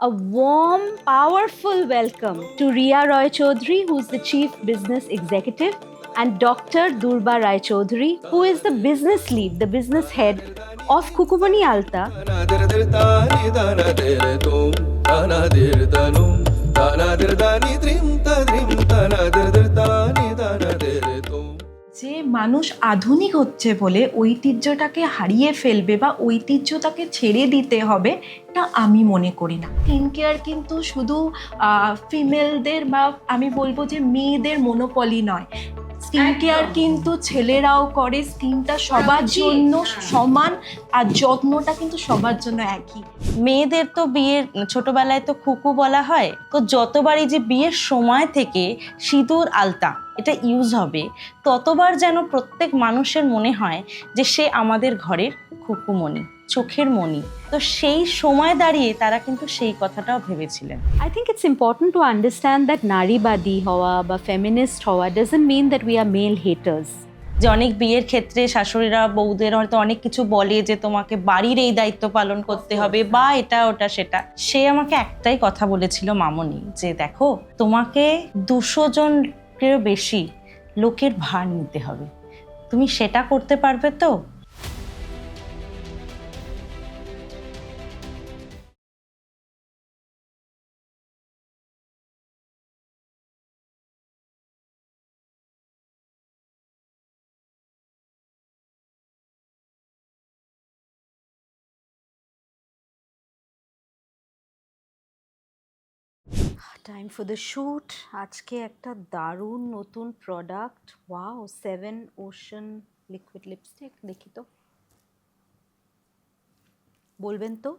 A warm, powerful welcome to Riya Roy Chaudhary, who's the Chief Business Executive, and Dr. Durba Rai Chaudhary, who is the business lead, the business head of Kukumani Alta. যে মানুষ আধুনিক হচ্ছে বলে ঐতিহ্যটাকে হারিয়ে ফেলবে বা ঐতিহ্যটাকে ছেড়ে দিতে হবে, এটা আমি মনে করি না। স্কিন কেয়ার কিন্তু শুধু ফিমেলদের বা আমি বলবো যে মেয়েদের মনোপলি নয়। স্কিন কেয়ার কিন্তু ছেলেরাও করে, স্কিনটা সবার জন্য সমান আর যত্নটা কিন্তু সবার জন্য একই। মেয়েদের তো বিয়ের ছোটবেলায় তো খুকু বলা হয়, তো যতবারই যে বিয়ের সময় থেকে সিঁদুর আলতা এটা ইউজ হবে, ততবার যেন প্রত্যেক মানুষের মনে হয় যে সে আমাদের ঘরের খুকুমণি, চোখের মণি। তো সেই সময় দাঁড়িয়ে তারা কিন্তু সেই কথাটাও ভেবেছিলেন। I think it's important to understand that নারীবাদী হওয়া বা ফেমিনিস্ট হওয়া doesn't mean that we are male haters. যে অনেক বিয়ের ক্ষেত্রে শাশুড়িরা বউদের হয়তো অনেক কিছু বলে যে তোমাকে বাড়ির এই দায়িত্ব পালন করতে হবে বা এটা ওটা সেটা। সে আমাকে একটাই কথা বলেছিল মামনি, যে দেখো তোমাকে 200 জনেরও বেশি লোকের ভার নিতে হবে, তুমি সেটা করতে পারবে তো? Time for the shoot. আজকে একটা দারুণ নতুন product, wow, 7 ocean liquid lipstick. দেখি তো, বলবেন তো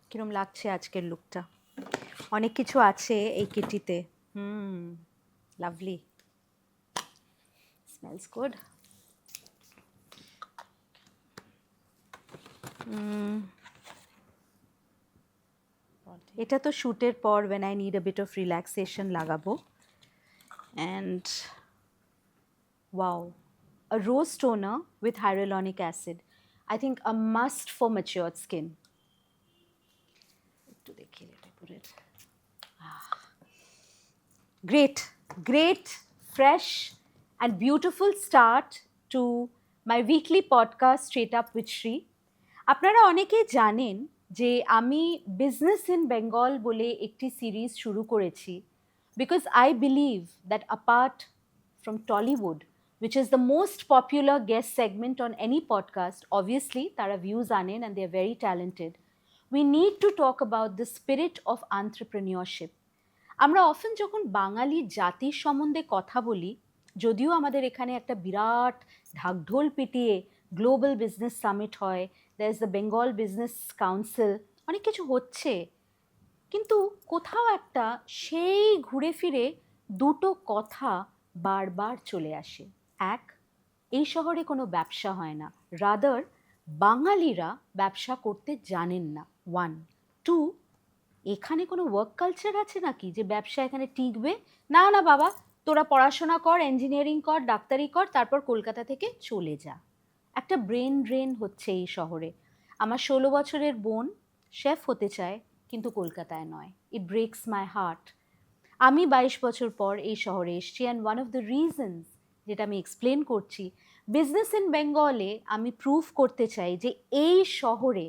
কিরম লাগছে আজকের লুকটা? অনেক কিছু আছে এই কিটিতে। Lovely, smells good. এটা তো শ্যুটের পর when I need a bit of relaxation লাগাবো। And wow, a rose toner with hyaluronic acid. I think a must for matured skin. একটু দেখি, let me put it. Great, fresh and beautiful start to my weekly podcast Straight Up with Shri. আপনারা অনেকেই জানেন যে আমি business in Bengal বলে একটি series শুরু করেছি, because I believe that apart from Tollywood, which is the most popular guest segment on any podcast, obviously তারা ভিউজ আনেন and they are very talented. We need to talk about the spirit of entrepreneurship. আমরা often যখন বাঙালি জাতির সম্বন্ধে কথা বলি, যদিও আমাদের এখানে একটা বিরাট ঢাকঢোল পিটিয়ে গ্লোবাল বিজনেস সামিট হয়, there is the Bengal business council, অনেক কিছু হচ্ছে, কিন্তু কোথাও একটা সেই ঘুরে ফিরে দুটো কথা বারবার চলে আসে। এক, এই শহরে কোনো ব্যবসা হয় না, রাদার বাঙালিরা ব্যবসা করতে জানেন না। 1, 2, এখানে কোনো ওয়ার্ক কালচার আছে নাকি যে ব্যবসা এখানে টিকবে? না না বাবা, তোরা পড়াশোনা কর, ইঞ্জিনিয়ারিং কর, ডাক্তারি কর, তারপর কলকাতা থেকে চলে যা। একটা ব্রেন ড্রেন হচ্ছে এই শহরে। আমার 16 বছরের বোন শেফ হতে চায়, কিন্তু কলকাতায় নয়। ইট ব্রেকস মাই হার্ট। আমি 22 বছর পর এই শহরে এসেছি, and one of the reasons যেটা আমি এক্সপ্লেন করছি, বিজনেস ইন বেঙ্গলে আমি প্রুভ করতে চাই যে এই শহরে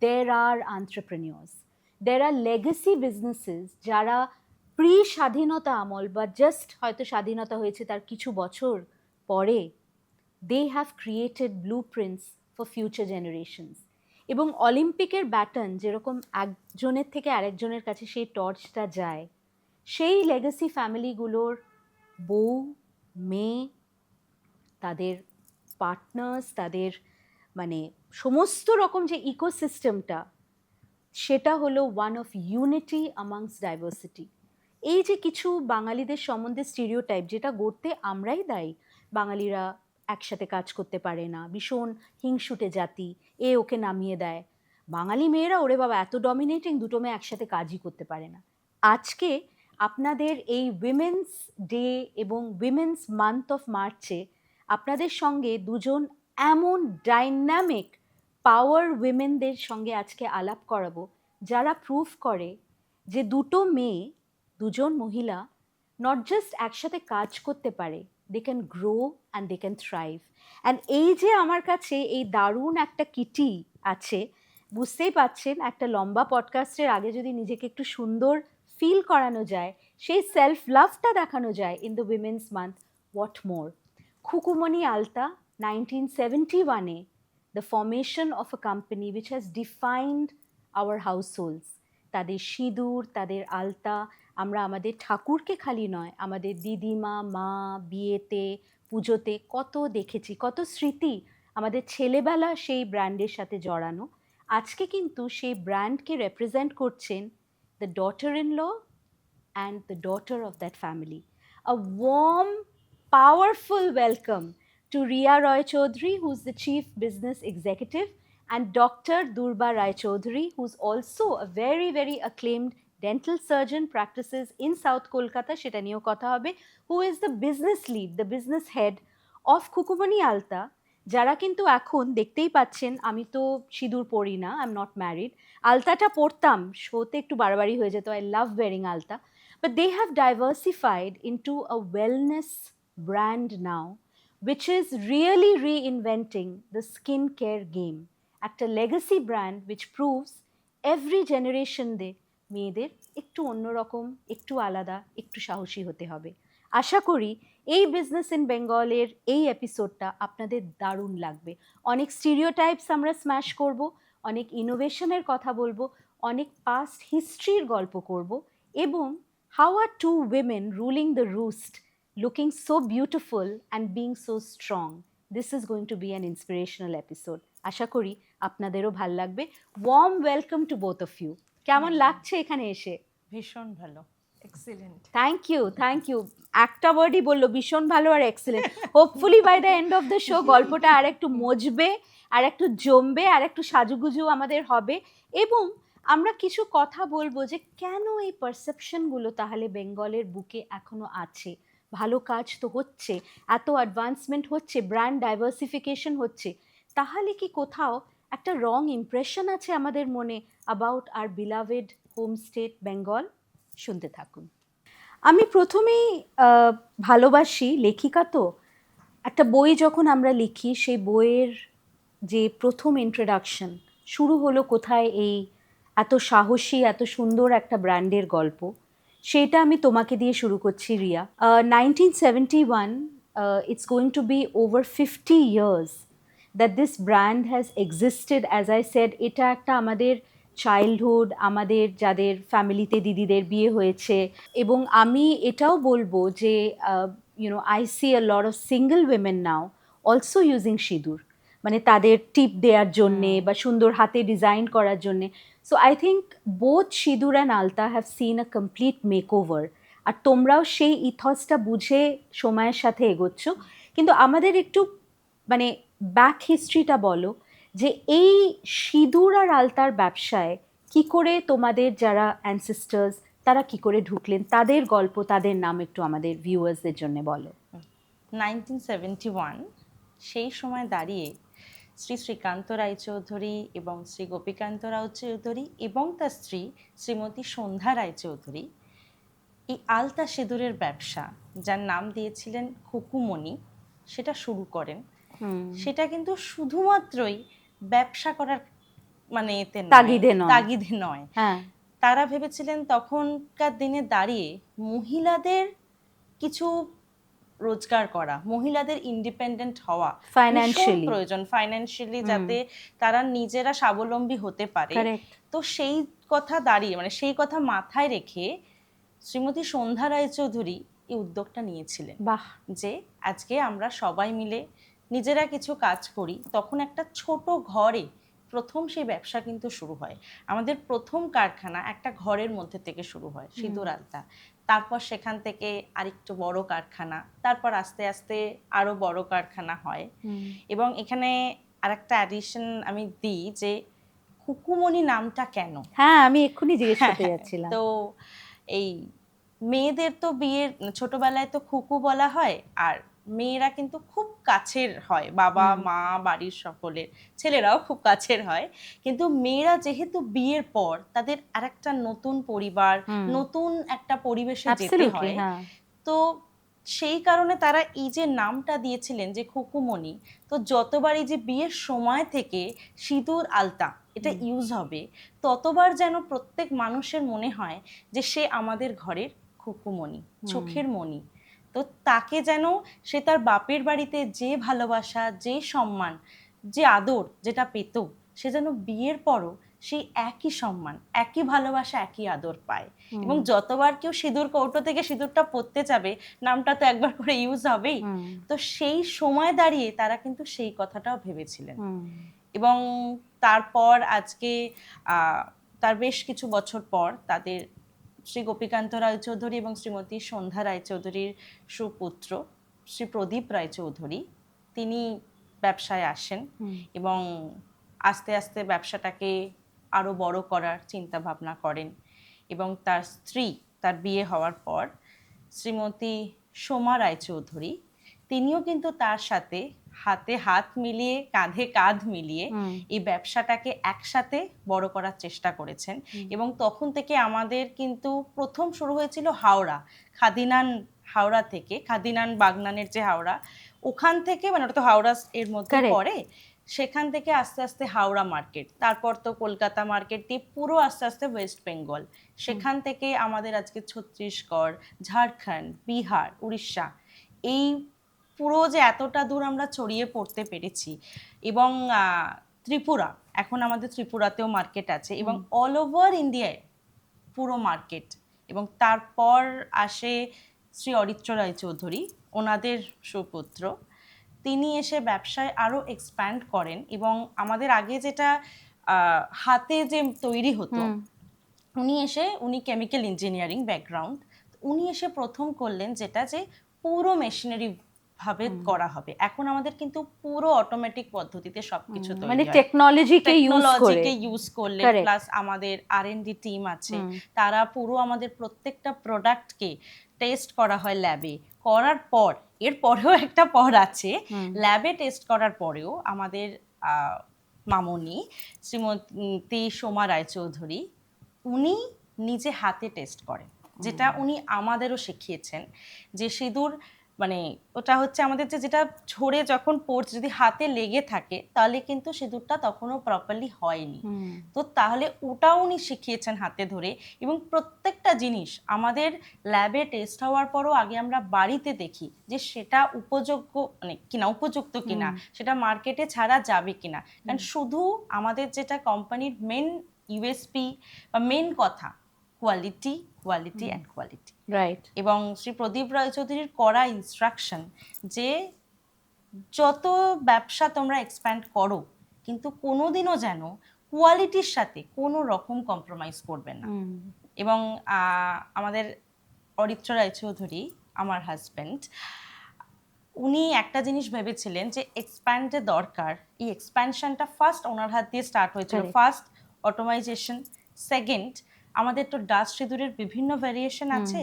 there are entrepreneurs, there are legacy businesses যারা প্রি স্বাধীনতা আমল বা জাস্ট হয়তো স্বাধীনতা হয়েছে তার কিছু বছর পরে, they have created blueprints for future generations. এবং অলিম্পিকের ব্যাটন যেরকম একজনের থেকে আরেকজনের কাছে সেই টর্চটা যায়, সেই লেগাসি ফ্যামিলিগুলোর বউ, মেয়ে, তাদের পার্টনার্স, তাদের মানে সমস্ত রকম যে ইকোসিস্টেমটা, সেটা হলো ওয়ান অফ ইউনিটি আমংস ডাইভার্সিটি। এই যে কিছু বাঙালিদের সম্বন্ধে স্টিরিওটাইপ, যেটা গড়তে আমরাই দায়ী। বাঙালিরা একসাথে কাজ করতে পারে না, ভীষণ হিংসুটে জাতি, এ ওকে নামিয়ে দেয়। বাঙালি মেয়েরা ওরে বাবা এত ডমিনেটিং, দুটো মেয়ে একসাথে কাজই করতে পারে না। আজকে আপনাদের এই উইমেন্স ডে এবং উইমেন্স মান্থ অফ মার্চে আপনাদের সঙ্গে দুজন এমন ডাইনামিক পাওয়ার উইমেনদের সঙ্গে আজকে আলাপ করাবো, যারা প্রুভ করে যে দুটো মেয়ে, দুজন মহিলা নট জাস্ট একসাথে কাজ করতে পারে, they can grow and they can thrive. And এই যে আমার কাছে এই দারুণ একটা কিটি আছে, বুঝতেই পাচ্ছেন একটা লম্বা পডকাস্টের আগে যদি নিজেকে একটু সুন্দর ফিল করানো যায়, সেই সেলফ লাভটা দেখানো যায় in the women's month, what more. Khukumoni Alta, 1971-এ, the formation of a company which has defined our households. তাদের সিঁদুর, তাদের আলতা, আমরা আমাদের ঠাকুরকে খালি নয়, আমাদের দিদিমা, মা, বিয়েতে, পুজোতে কত দেখেছি, কত স্মৃতি আমাদের ছেলেবেলা সেই ব্র্যান্ডের সাথে জড়ানো। আজকে কিন্তু সেই ব্র্যান্ডকে রেপ্রেজেন্ট করছেন the daughter in law and the daughter of that family. A warm, powerful welcome to Riya Roy Chaudhary, who's the Chief Business Executive, and Dr. Durba Rai Chaudhary, who's also a very, very acclaimed dental surgeon, practices in South Kolkata, সেটা নিয়েও কথা হবে, who is the business lead, the business head of Kukumani Alta, যারা কিন্তু এখন দেখতেই পাচ্ছেন, আমি তো সিঁদুর পরি না, আই এম নট ম্যারিড, আলতাটা পরতাম, শোতে একটু বাড়াবাড়ি হয়ে যেত, আই লাভ ওয়ারিং আলতা, but they have diversified into a wellness brand now, which is really reinventing the skincare game. একটা legacy brand which proves every generation মেয়েদের একটু অন্যরকম, একটু আলাদা, একটু সাহসী হতে হবে। আশা করি এই বিজনেস ইন বেঙ্গলের এই এপিসোডটা আপনাদের দারুণ লাগবে। অনেক স্টিরিওটাইপস আমরা স্ম্যাশ করব, অনেক ইনোভেশনের কথা বলবো, অনেক পাস্ট হিস্ট্রির গল্প করব, এবং how are two women ruling the roost looking so beautiful and being so strong? This is going to be an inspirational episode. আশা করি আপনাদেরও ভাল লাগবে। Warm welcome to both of you. কেমন লাগছে এখানে এসে? ভীষণ ভালো, এক্সিলেন্ট। Thank you. একটা ওয়ার্ডই বললো, ভীষণ ভালো আর excellent. Hopefully by the end of the show গল্পটা আর একটু মজবে, আর একটু জমবে, আর একটু সাজুগুজু আমাদের হবে, এবং আমরা কিছু কথা বলবো যে কেন এই পারসেপশনগুলো তাহলে বেঙ্গলের বুকে এখনো আছে। ভালো কাজ তো হচ্ছে, এত অ্যাডভান্সমেন্ট হচ্ছে, ব্র্যান্ড ডাইভার্সিফিকেশন হচ্ছে, তাহলে কি কোথাও একটা রং ইমপ্রেশন আছে আমাদের মনে about our beloved home state Bengal? শুনতে থাকুন। আমি প্রথমেই ভালোবাসি, লেখিকা তো, একটা বই যখন আমরা লিখি, সেই বইয়ের যে প্রথম ইন্ট্রোডাকশন শুরু হলো কোথায়, এই এত সাহসী, এত সুন্দর একটা ব্র্যান্ডের গল্প, সেটা আমি তোমাকে দিয়ে শুরু করছি Riya. 1971, it's going to be over 50 years that this brand has existed. As I said, এটা একটা আমাদের চাইল্ডহুড, আমাদের যাদের ফ্যামিলিতে দিদিদের বিয়ে হয়েছে, এবং আমি এটাও বলবো যে I see a lot of single women now also using সিঁদুর, মানে তাদের টিপ দেওয়ার জন্যে বা সুন্দর হাতে ডিজাইন করার জন্যে। So I think both sindoor and alta have seen a complete makeover, আর তোমরাও সেই ইথসটা বুঝে সময়ের সাথে এগোচ্ছ। কিন্তু আমাদের একটু মানে ব্যাক হিস্ট্রিটা বলো, যে এই সিঁদুর আর আলতার ব্যবসায় কি করে তোমাদের যারা অ্যানসেস্টার্স তারা কি করে ঢুকলেন, তাদের গল্প, তাদের নাম একটু আমাদের ভিউয়ার্সদের জন্য বলো। 1971 সেই সময় দাঁড়িয়ে শ্রী শ্রীকান্ত রায়চৌধুরী এবং শ্রী গোপীকান্ত রায়চৌধুরী এবং তার স্ত্রী শ্রীমতী সন্ধ্যা রায়চৌধুরী এই আলতা সিঁদুরের ব্যবসা, যার নাম দিয়েছিলেন খুকুমণি, সেটা শুরু করেন। সেটা কিন্তু শুধুমাত্রই ব্যবসা করার মানে এতে তাগিদে নয়। তারা ভেবেছিলেন তখনকার দিনে দাঁড়িয়ে মহিলাদের কিছু রোজগার করা, মহিলাদের ইন্ডিপেন্ডেন্ট হওয়া ফাইন্যান্সিয়ালি প্রয়োজন, ফাইন্যান্সিয়ালি যাতে তারা নিজেরা স্বাবলম্বী হতে পারে। তো সেই কথা দাঁড়িয়ে, মানে সেই কথা মাথায় রেখে শ্রীমতী সন্ধ্যা রায়চৌধুরী এই উদ্যোগটা নিয়েছিলেন, যে আজকে আমরা সবাই মিলে নিজেরা কিছু কাজ করি। তখন একটা ছোট ঘরে প্রথম সেই ব্যবসা কিন্তু শুরু হয়। আমাদের প্রথম কারখানা একটা ঘরের মধ্যে থেকে শুরু হয়, সিঁদুর আলতা। তারপর সেখান থেকে আরেকটু বড় কারখানা, তারপর আস্তে আস্তে আরো বড় কারখানা হয়। এবং এখানে আরেকটা অ্যাডিশন আমি দিই, যে খুকুমণি নামটা কেন? হ্যাঁ, আমি এক্ষুনি জিজ্ঞেস করতে যাচ্ছিলাম। তো এই মেয়েদের তো বিয়ের ছোটবেলায় তো খুকু বলা হয়, আর মেয়েরা কিন্তু খুব কাছের হয়, বাবা মা বাড়ির সকলের, ছেলেরাও খুব কাছের হয়, কিন্তু মেয়েরা যেহেতু বিয়ের পর তাদের আরেকটা নতুন পরিবার, নতুন একটা পরিবেশে যেতে Absolutely, হয়, হ্যাঁ। তো সেই কারণে তারা এই যে নামটা দিয়েছিলেন যে খুকুমণি, তো যতবারই যে বিয়ের সময় থেকে সিঁদুর আলতা এটা ইউজ হবে, ততবার যেন প্রত্যেক মানুষের মনে হয় যে সে আমাদের ঘরের খুকুমণি, চোখের মণি। তো তাকে যেন সে তার বাপের বাড়িতে যে ভালোবাসা, যে সম্মান, যে আদর যেটা পেত, সে যেন বিয়ের পরও সেই একই সম্মান, একই ভালোবাসা, একই আদর পায়। এবং যতবার কেউ সিঁদুর কৌটো থেকে সিঁদুরটা পরতে যাবে, নামটা তো একবার করে ইউজ হবেই, তো সেই সময় দাঁড়িয়ে তারা কিন্তু সেই কথাটাও ভেবেছিলেন। এবং তারপর আজকে তার বেশ কিছু বছর পর তাদের শ্রী গোপীকান্ত রায়চৌধুরী এবং শ্রীমতী সন্ধ্যা রায়চৌধুরীর সুপুত্র শ্রী প্রদীপ রায়চৌধুরী, তিনি ব্যবসায় আসেন এবং আস্তে আস্তে ব্যবসাটাকে আরো বড় করার চিন্তা ভাবনা করেন। এবং তার স্ত্রী, তার বিয়ে হওয়ার পর শ্রীমতী সোমা রায়চৌধুরী, তিনিও কিন্তু তার সাথে হাতে হাত মিলিয়ে, কাঁধে কাঁধ মিলিয়ে এই ব্যবসাটাকে একসাথে বড় করার চেষ্টা করেছেন। এবং তখন থেকে আমাদের কিন্তু প্রথম শুরু হয়েছিল হাওড়া, খাদিনান হাওড়া থেকে, খাদিনান বাগনানের যে হাওড়া, ওখান থেকে, মানে ওটা তো হাওড়া এর মধ্যে পড়ে, সেখান থেকে আস্তে আস্তে হাওড়া মার্কেট, তারপর তো কলকাতা মার্কেট দিয়ে পুরো আস্তে আস্তে ওয়েস্ট বেঙ্গল, সেখান থেকে আমাদের আজকে ছত্তিশগড়, ঝাড়খণ্ড, বিহার, উড়িষ্যা, এই পুরো যে এতটা দূর আমরা ছড়িয়ে পড়তে পেরেছি। এবং ত্রিপুরা, এখন আমাদের ত্রিপুরাতেও মার্কেট আছে, এবং অল ওভার ইন্ডিয়ায় পুরো মার্কেট। এবং তারপর আসে শ্রী অরিত্র রায়চৌধুরী, ওনাদের সুপুত্র, তিনি এসে ব্যবসায় আরো এক্সপ্যান্ড করেন। এবং আমাদের আগে যেটা হাতে যে তৈরি হতো, উনি কেমিক্যাল ইঞ্জিনিয়ারিং ব্যাকগ্রাউন্ড, উনি এসে প্রথম করলেন যেটা যে পুরো মেশিনারি ভাবে করা হবে। এখন আমাদের কিন্তু পুরো অটোমেটিক পদ্ধতিতে সবকিছু তৈরি হয়, মানে টেকনোলজিকে ইউজ করলে, প্লাস আমাদের R&D টিম আছে, তারা পুরো আমাদের প্রত্যেকটা প্রোডাক্টকে টেস্ট করা হয় ল্যাবে, করার পর এরপরেও একটা পর আছে, ল্যাবে টেস্ট করার পরেও আমাদের মামনি শ্রীমতী সোমা রায়চৌধুরী, উনি নিজে হাতে টেস্ট করেন, যেটা উনি আমাদেরও শিখিয়েছেন। যে সিঁদুর, মানে ওটা হচ্ছে আমাদের যেটা ঝরে যখন পড়ছে, যদি হাতে লেগে থাকে তাহলে কিন্তু সিঁদুরটা তখনও প্রপারলি হয়নি। তো তাহলে ওটাও উনি শিখিয়েছেন হাতে ধরে। এবং প্রত্যেকটা জিনিস আমাদের ল্যাবে টেস্ট হওয়ার পরও আগে আমরা বাড়িতে দেখি যে সেটা উপযোগ্য, মানে কিনা, উপযুক্ত কিনা, সেটা মার্কেটে ছাড়া যাবে কিনা। কারণ শুধু আমাদের যেটা কোম্পানির মেন ইউএসপি বা মেন কথা, quality, quality and quality. Right. এবং শ্রী প্রদীপ রায়চৌধুরীর করা ইনস্ট্রাকশন যে যত ব্যবসা তোমরা এক্সপ্যান্ড করো, কিন্তু কোনোদিনও যেন কোয়ালিটির সাথে কোনো রকম কম্প্রোমাইজ করবে না। এবং আমাদের অরিত্র রায়চৌধুরী, আমার হাজব্যান্ড, উনি একটা জিনিস ভেবেছিলেন যে এক্সপ্যান্ডের দরকার, এই এক্সপ্যানশনটা ফার্স্ট ওনার হাত দিয়ে স্টার্ট হয়েছিল। ফার্স্ট অটোমাইজেশন, সেকেন্ড আমাদের তো ডাস্ট সিঁদুরের বিভিন্ন ভ্যারিয়েশন আছে,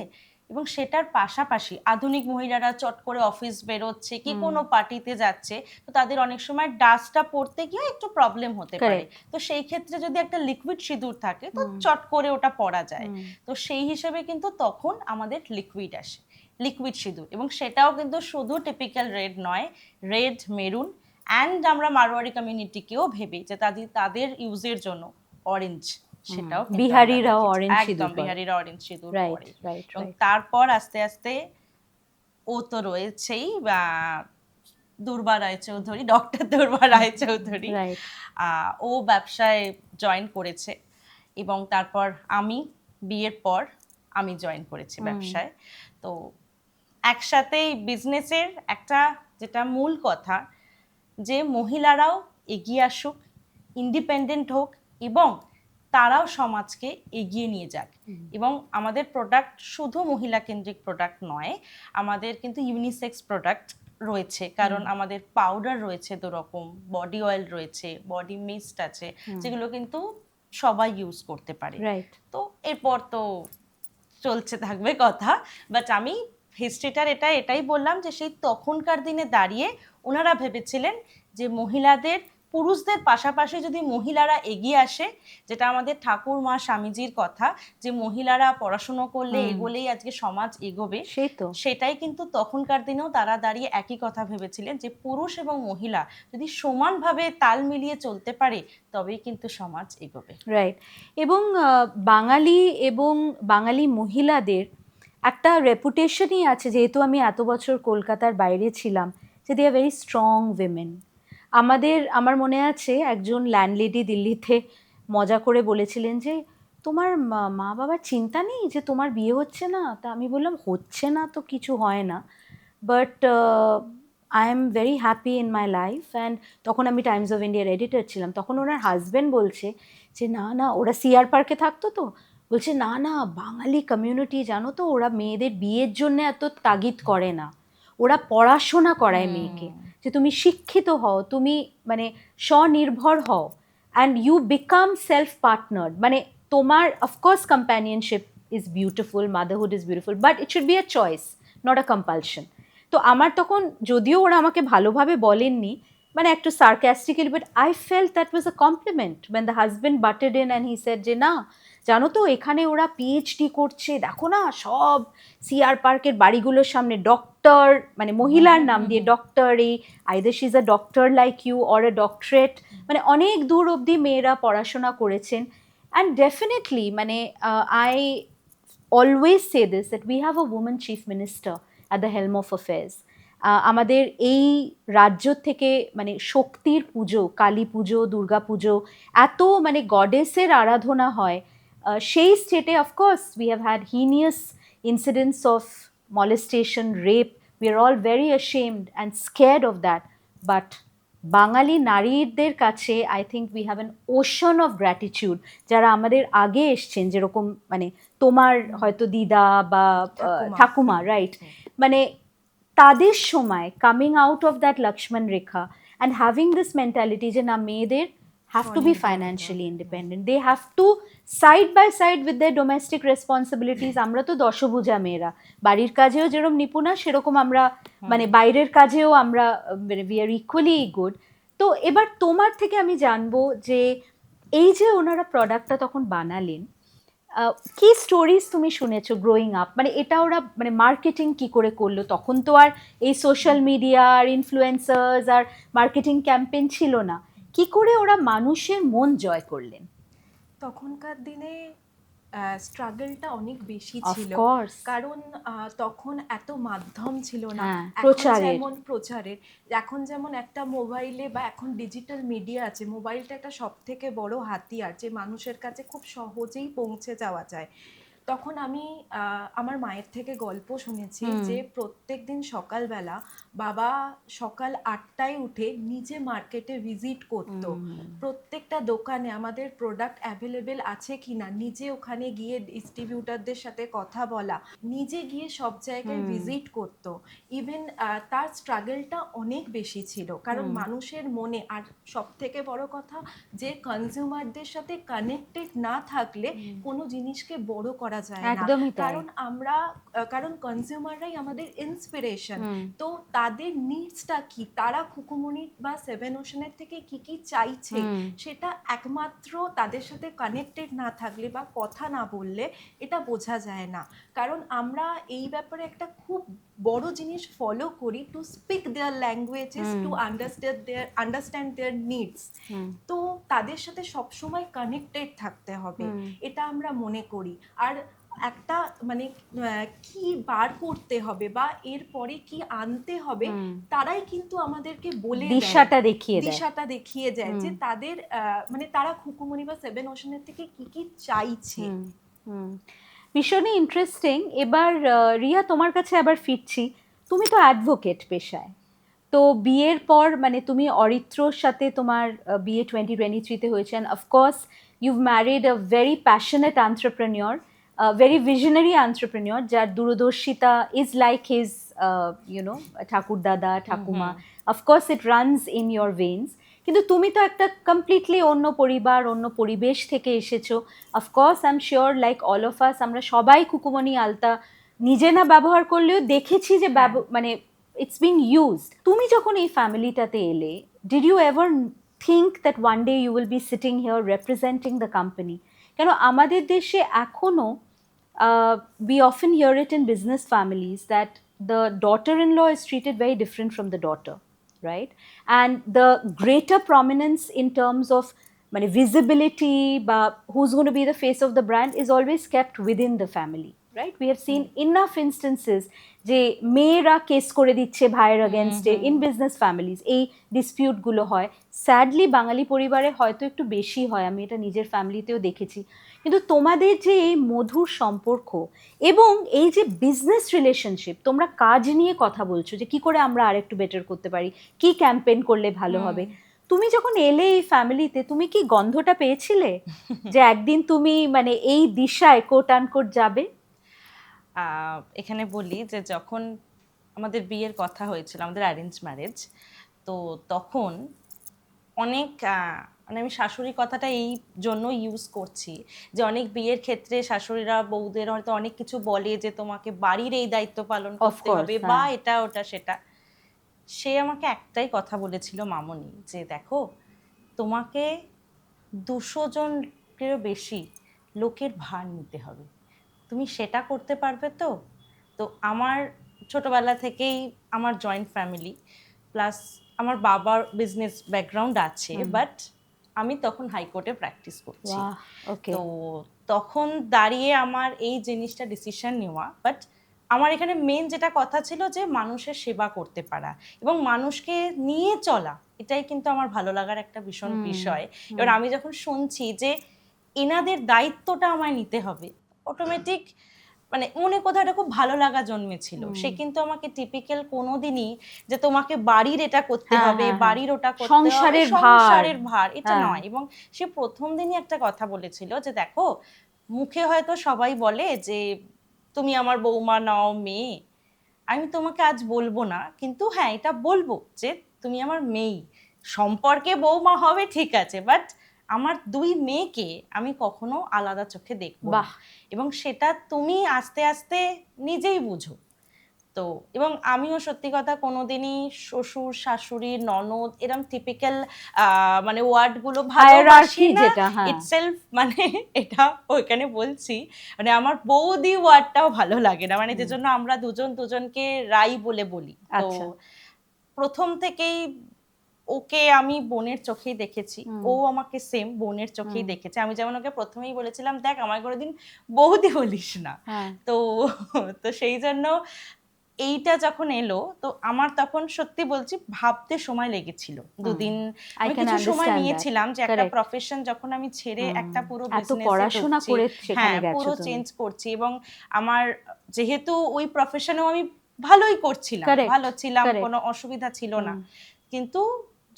এবং সেটার পাশাপাশি আধুনিক মহিলারা চট করে অফিস বেরোচ্ছে কি কোনো পার্টিতে যাচ্ছে, তো তাদের অনেক সময় ডাস্টটা পড়তে গিয়ে একটু প্রবলেম হতে পারে। তো সেই ক্ষেত্রে যদি একটা লিকুইড সিঁদুর থাকে তো চট করে ওটা পরা যায়। তো সেই হিসেবে কিন্তু তখন আমাদের লিকুইড আসে, লিকুইড সিঁদুর। এবং সেটাও কিন্তু শুধু টিপিক্যাল রেড নয়, রেড, মেরুন, অ্যান্ড আমরা মারোয়ারি কমিউনিটিকেও ভেবে যে তাদের ইউজের জন্য অরেঞ্জ, সেটাও বিহারিরাও অরেঞ্জ একদম, বিহারিরা অরেঞ্জ সিঁদুর পরে। এবং রাইট। তারপর আস্তে আস্তে ও তো রয়েছেই দুর্বা রায়চৌধুরী, ডক্টর দুর্বা রায়চৌধুরী, ও ব্যবসায় জয়েন করেছে। এবং তারপর আমি বিয়ের পর আমি জয়েন করেছি ব্যবসায়। তো একসাথেই বিজনেসের একটা যেটা মূল কথা, যে মহিলারাও এগিয়ে আসুক, ইন্ডিপেন্ডেন্ট হোক, এবং তারাও সমাজকে এগিয়ে নিয়ে যাক। এবং আমাদের প্রোডাক্ট শুধু মহিলা কেন্দ্রিক প্রোডাক্ট নয়, আমাদের কিন্তু ইউনিসেক্স প্রোডাক্ট রয়েছে। কারণ আমাদের পাউডার রয়েছে 2 রকম, বডি অয়েল রয়েছে, বডি মিস্ট আছে, যেগুলো কিন্তু সবাই ইউজ করতে পারে। তো এরপর তো চলছে থাকবে কথা, বাট আমি হিস্ট্রিটার এটাই বললাম যে সেই তখনকার দিনে দাঁড়িয়ে ওনারা ভেবেছিলেন যে মহিলাদের পুরুষদের পাশাপাশি যদি মহিলারা এগিয়ে আসে, যেটা আমাদের ঠাকুর মা স্বামীজির কথা, যে মহিলারা পড়াশুনো করলে এগোলেই আজকে সমাজ এগোবে, সেই তো সেটাই কিন্তু তখনকার দিনেও তারা দাঁড়িয়ে একই কথা ভেবেছিলেন যে পুরুষ এবং মহিলা যদি সমানভাবে তাল মিলিয়ে চলতে পারে তবেই কিন্তু সমাজ এগোবে। রাইট। এবং বাঙালি এবং বাঙালি মহিলাদের একটা রেপুটেশনই আছে, যেহেতু আমি এত বছর কলকাতার বাইরে ছিলাম, যে দে আর ভেরি স্ট্রং উইমেন। আমার মনে আছে একজন ল্যান্ডলেডি দিল্লিতে মজা করে বলেছিলেন যে তোমার মা বাবার চিন্তা নেই যে তোমার বিয়ে হচ্ছে না? তা আমি বললাম হচ্ছে না তো কিছু হয় না, but I am very happy in my life. And তখন আমি টাইমস অফ ইন্ডিয়ার এডিটর ছিলাম। তখন ওনার হাজব্যান্ড বলছে যে না না, ওরা সিআর পার্কে থাকতো, তো বলছে না না, বাঙালি কমিউনিটি জানো তো, ওরা মেয়েদের বিয়ের জন্য এত তাগিদ করে না, ওরা পড়াশোনা করায় মেয়েকে, যে তুমি শিক্ষিত হও, তুমি মানে স্বনির্ভর হও, and you become self partnered. মানে তোমার of course companionship is beautiful, motherhood is beautiful, but it should be a choice, not a compulsion. তো আমার তখন, যদিও ওরা আমাকে ভালোভাবে বলেননি, মানে একটু sarcastically, but I felt that was a complement when the husband butted in and he said যে না, জানো তো এখানে ওরা পিএইচডি করছে, দেখো না সব সিআর পার্কের বাড়িগুলোর সামনে ডক্টর, মানে মহিলার নাম দিয়ে ডক্টর, এই either she is a doctor like you or a doctorate, মানে অনেক দূর অবধি মেয়েরা পড়াশোনা করেছেন। অ্যান্ড ডেফিনেটলি মানে I always say this, that we have a woman chief minister at the helm of affairs. আমাদের এই রাজ্য থেকে মানে শক্তির পুজো, কালী পুজো, দুর্গা পুজো, এত মানে গডেসের আরাধনা হয়। সেই স্টেটে of course we have had heinous incidents of molestation, rape. We are all very ashamed and scared of that. But বাঙালি নারীদের কাছে I think we have an ocean of gratitude, যারা আমাদের আগে এসছেন, যেরকম মানে তোমার হয়তো দিদা বা ঠাকুমা, রাইট? মানে তাদের সময় coming out of that Lakshman Rekha and having this mentality যে না, মেয়েদের have to be financially independent, they have to side by side with their domestic responsibilities. আমরা তো দশভুজা মেয়েরা, বাড়ির কাজেও যেরকম নিপুণা, সেরকম আমরা মানে বাইরের কাজেও আমরা we are equally good. তো এবার তোমার থেকে আমি জানবো যে এই যে ওনারা প্রোডাক্টটা তখন বানালেন, কি স্টোরিজ তুমি শুনেছো গ্রোয়িং আপ? মানে এটা ওরা মানে মার্কেটিং কি করে করলো? তখন তো আর এই সোশ্যাল মিডিয়া আর ইনফ্লুয়েন্সার্স আর মার্কেটিং ক্যাম্পেইন ছিল না। কি করে ওরা মানুষের মন জয় করলেন? তখনকার দিনে স্ট্রাগলটা অনেক বেশি ছিল, অফকোর্স, কারণ তখন এত মাধ্যম ছিল না। প্রচারের, প্রচারের এখন যেমন একটা মোবাইলে বা এখন ডিজিটাল মিডিয়া আছে, মোবাইলটা একটা সব থেকে বড় হাতিয়ার, যে মানুষের কাছে খুব সহজেই পৌঁছে যাওয়া যায়। তখন আমি আমার মায়ের থেকে গল্প শুনেছি যে প্রত্যেক দিন সকালবেলা বাবা সকাল 8টায় উঠে নিজে মার্কেটে ভিজিট করতো, প্রত্যেকটা দোকানে আমাদের প্রোডাক্ট অ্যাভেলেবেল আছে কিনা নিজে ওখানে গিয়ে ডিস্ট্রিবিউটারদের সাথে কথা বলা, নিজে গিয়ে সব জায়গায় ভিজিট করতো। ইভেন তার স্ট্রাগলটা অনেক বেশি ছিল, কারণ মানুষের মনে, আর সব থেকে বড় কথা যে কনজিউমারদের সাথে কানেক্টেড না থাকলে কোনো জিনিসকে বড় করা যায় না, কারণ কনজিউমাররাই আমাদের ইন্সপিরেশন। তো তাদের নিডসটা কি, তারা খুকুমনি বা সেভেন ওশানের থেকে কি কি চাইছে, সেটা একমাত্র তাদের সাথে কানেক্টেড না থাকলে বা কথা না বললে এটা বোঝা যায় না। কারণ আমরা এই ব্যাপারে একটা খুব বড় জিনিস ফলো করি, to speak their languages, to understand their needs. তো তাদের সাথে সবসময় কানেক্টেড থাকতে হবে, এটা আমরা মনে করি। আর একটা মানে কি বার করতে হবে বা এরপরে কি আনতে হবে, তারাই কিন্তু আমাদেরকে বলে দিশাটা দেখিয়ে যায় যে তাদের মানে তারা খুকুমনি বা সেভেন ওশানের থেকে কি কি চাইছে। ভীষণই ইন্টারেস্টিং। এবার রিয়া, তোমার কাছে আবার ফিরছি। তুমি তো অ্যাডভোকেট পেশায়, তো বিয়ের পর মানে তুমি অরিত্রর সাথে তোমার বিয়ে 2023-তে হয়েছে, and of course ইউভ married a very passionate এন্টারপ্রেনিওর, very visionary এন্টারপ্রেনিওর, যার দূরদর্শিতা ইজ লাইক হিজ ঠাকুর দাদা ঠাকুমা। Of course it runs in your veins, কিন্তু তুমি তো একটা কমপ্লিটলি অন্য পরিবার, অন্য পরিবেশ থেকে এসেছো। Of course I am sure like all of us, আমরা সবাই খুকুমনি আলতা নিজে না ব্যবহার করলেও দেখেছি যে মানে ইটস বিং ইউজড। তুমি যখন এই ফ্যামিলিটাতে এলে, did you ever think that one day you will be sitting here representing the company? কেন আমাদের দেশে এখনো we often hear it in business families that the daughter-in-law is treated very different from the daughter, right? And the greater prominence in terms of মানে visibility বা who's going to be the face of the brand is always kept within the family, right? We have seen enough instances যে মেয়েরা case করে দিচ্ছে ভাইয়ের against-এ in business families, এই dispute গুলো হয়। স্যাডলি বাঙালি পরিবারে হয়তো একটু বেশি হয়, আমি এটা নিজের ফ্যামিলিতেও দেখেছি। কিন্তু তোমাদের যে এই মধুর সম্পর্ক এবং এই যে বিজনেস রিলেশনশিপ, তোমরা কাজ নিয়ে কথা বলছো যে কি করে আমরা আরেকটু বেটার করতে পারি, কি ক্যাম্পেইন করলে ভালো হবে। তুমি যখন এলে এই ফ্যামিলিতে, তুমি কি গন্ধটা পেয়েছিলে যে একদিন তুমি মানে এই দিশায় কোট আনকোট যাবে? এখানে বলি যে যখন আমাদের বিয়ের কথা হয়েছিল, আমাদের অ্যারেঞ্জ ম্যারেজ, তো তখন অনেক মানে আমি শাশুড়ি কথাটা এই জন্য ইউজ করছি যে অনেক বিয়ের ক্ষেত্রে শাশুড়িরা বউদের হয়তো অনেক কিছু বলে যে তোমাকে বাড়ির এই দায়িত্ব পালন করতে হবে বা এটা ওটা সেটা। সে আমাকে একটাই কথা বলেছিল, মামনি, যে দেখো তোমাকে 200 জনেরও বেশি লোকের ভার নিতে হবে, তুমি সেটা করতে পারবে তো? তো আমার ছোটবেলা থেকেই আমার জয়েন্ট ফ্যামিলি, প্লাস আমার বাবার বিজনেস ব্যাকগ্রাউন্ড আছে, বাট আমি তখন হাইকোর্টে প্র্যাকটিস করছি। তো তখন দাঁড়িয়ে আমার এই জিনিসটা ডিসিশন নেওয়া, বাট আমার এখানে মেন যেটা কথা ছিল যে মানুষের সেবা করতে পারা এবং মানুষকে নিয়ে চলা, এটাই কিন্তু আমার ভালো লাগার একটা ভীষণ বিষয়। এবার আমি যখন শুনছি যে এনাদের দায়িত্বটা আমায় নিতে হবে, অটোমেটিক মানে মনে কোথাও একটা খুব ভালো লাগা জন্মেছিল। সে কিন্তু আমাকে টিপিক্যাল কোনোদিনই যে তোমাকে বাড়ির এটা করতে হবে, বাড়ির ওটা করতে হবে, সংসারের ভার, এটা নয়। এবং সে প্রথম দিনই একটা কথা বলেছিল যে দেখো, মুখে হয়তো সবাই বলে যে তুমি আমার বৌমা নাও, মেয়ে, আমি তোমাকে আজ বলবো না, কিন্তু হ্যাঁ এটা বলবো যে তুমি আমার মেয়ে, সম্পর্কে বৌমা হবে ঠিক আছে, বাট আমার 2 মেয়েকে আমি কখনো আলাদা চোখে দেখবো না, এবং সেটা তুমি আস্তে আস্তে নিজেই বুঝো। তো এবং আমিও সত্যি কথা কোনোদিনই শ্বশুর শাশুড়ি ননদ এরম টিপিক্যাল মানে ওয়ার্ড গুলো ভালোবাসি না ইটসেলফ, মানে এটা ওইখানে বলছি, মানে আমার বৌদি ওয়ার্ডটাও ভালো লাগে না, মানে যে জন্য আমরা দুজনকে রাই বলে বলি। তো প্রথম থেকেই ওকে আমি বোনের চোখেই দেখেছি, ও আমাকে সেম বোনের চোখেই দেখেছে। আমি যেমন ওকে প্রথমেই বলেছিলাম, দেখ আমার কোনোদিন বৌদি বলিস না। তো সেই জন্য এইটা যখন এলো, তো আমার তখন সত্যি বলছি ভাবতে সময় লেগেছিল, 2 দিন আমি কিছু সময় নিয়েছিলাম যে একটা প্রফেশন যখন আমি ছেড়ে একটা পুরো পড়াশোনা করে হ্যাঁ পুরো চেঞ্জ করছি, এবং আমার যেহেতু ওই প্রফেশনেও আমি ভালোই করছিলাম, ভালো ছিলাম, কোনো অসুবিধা ছিল না, কিন্তু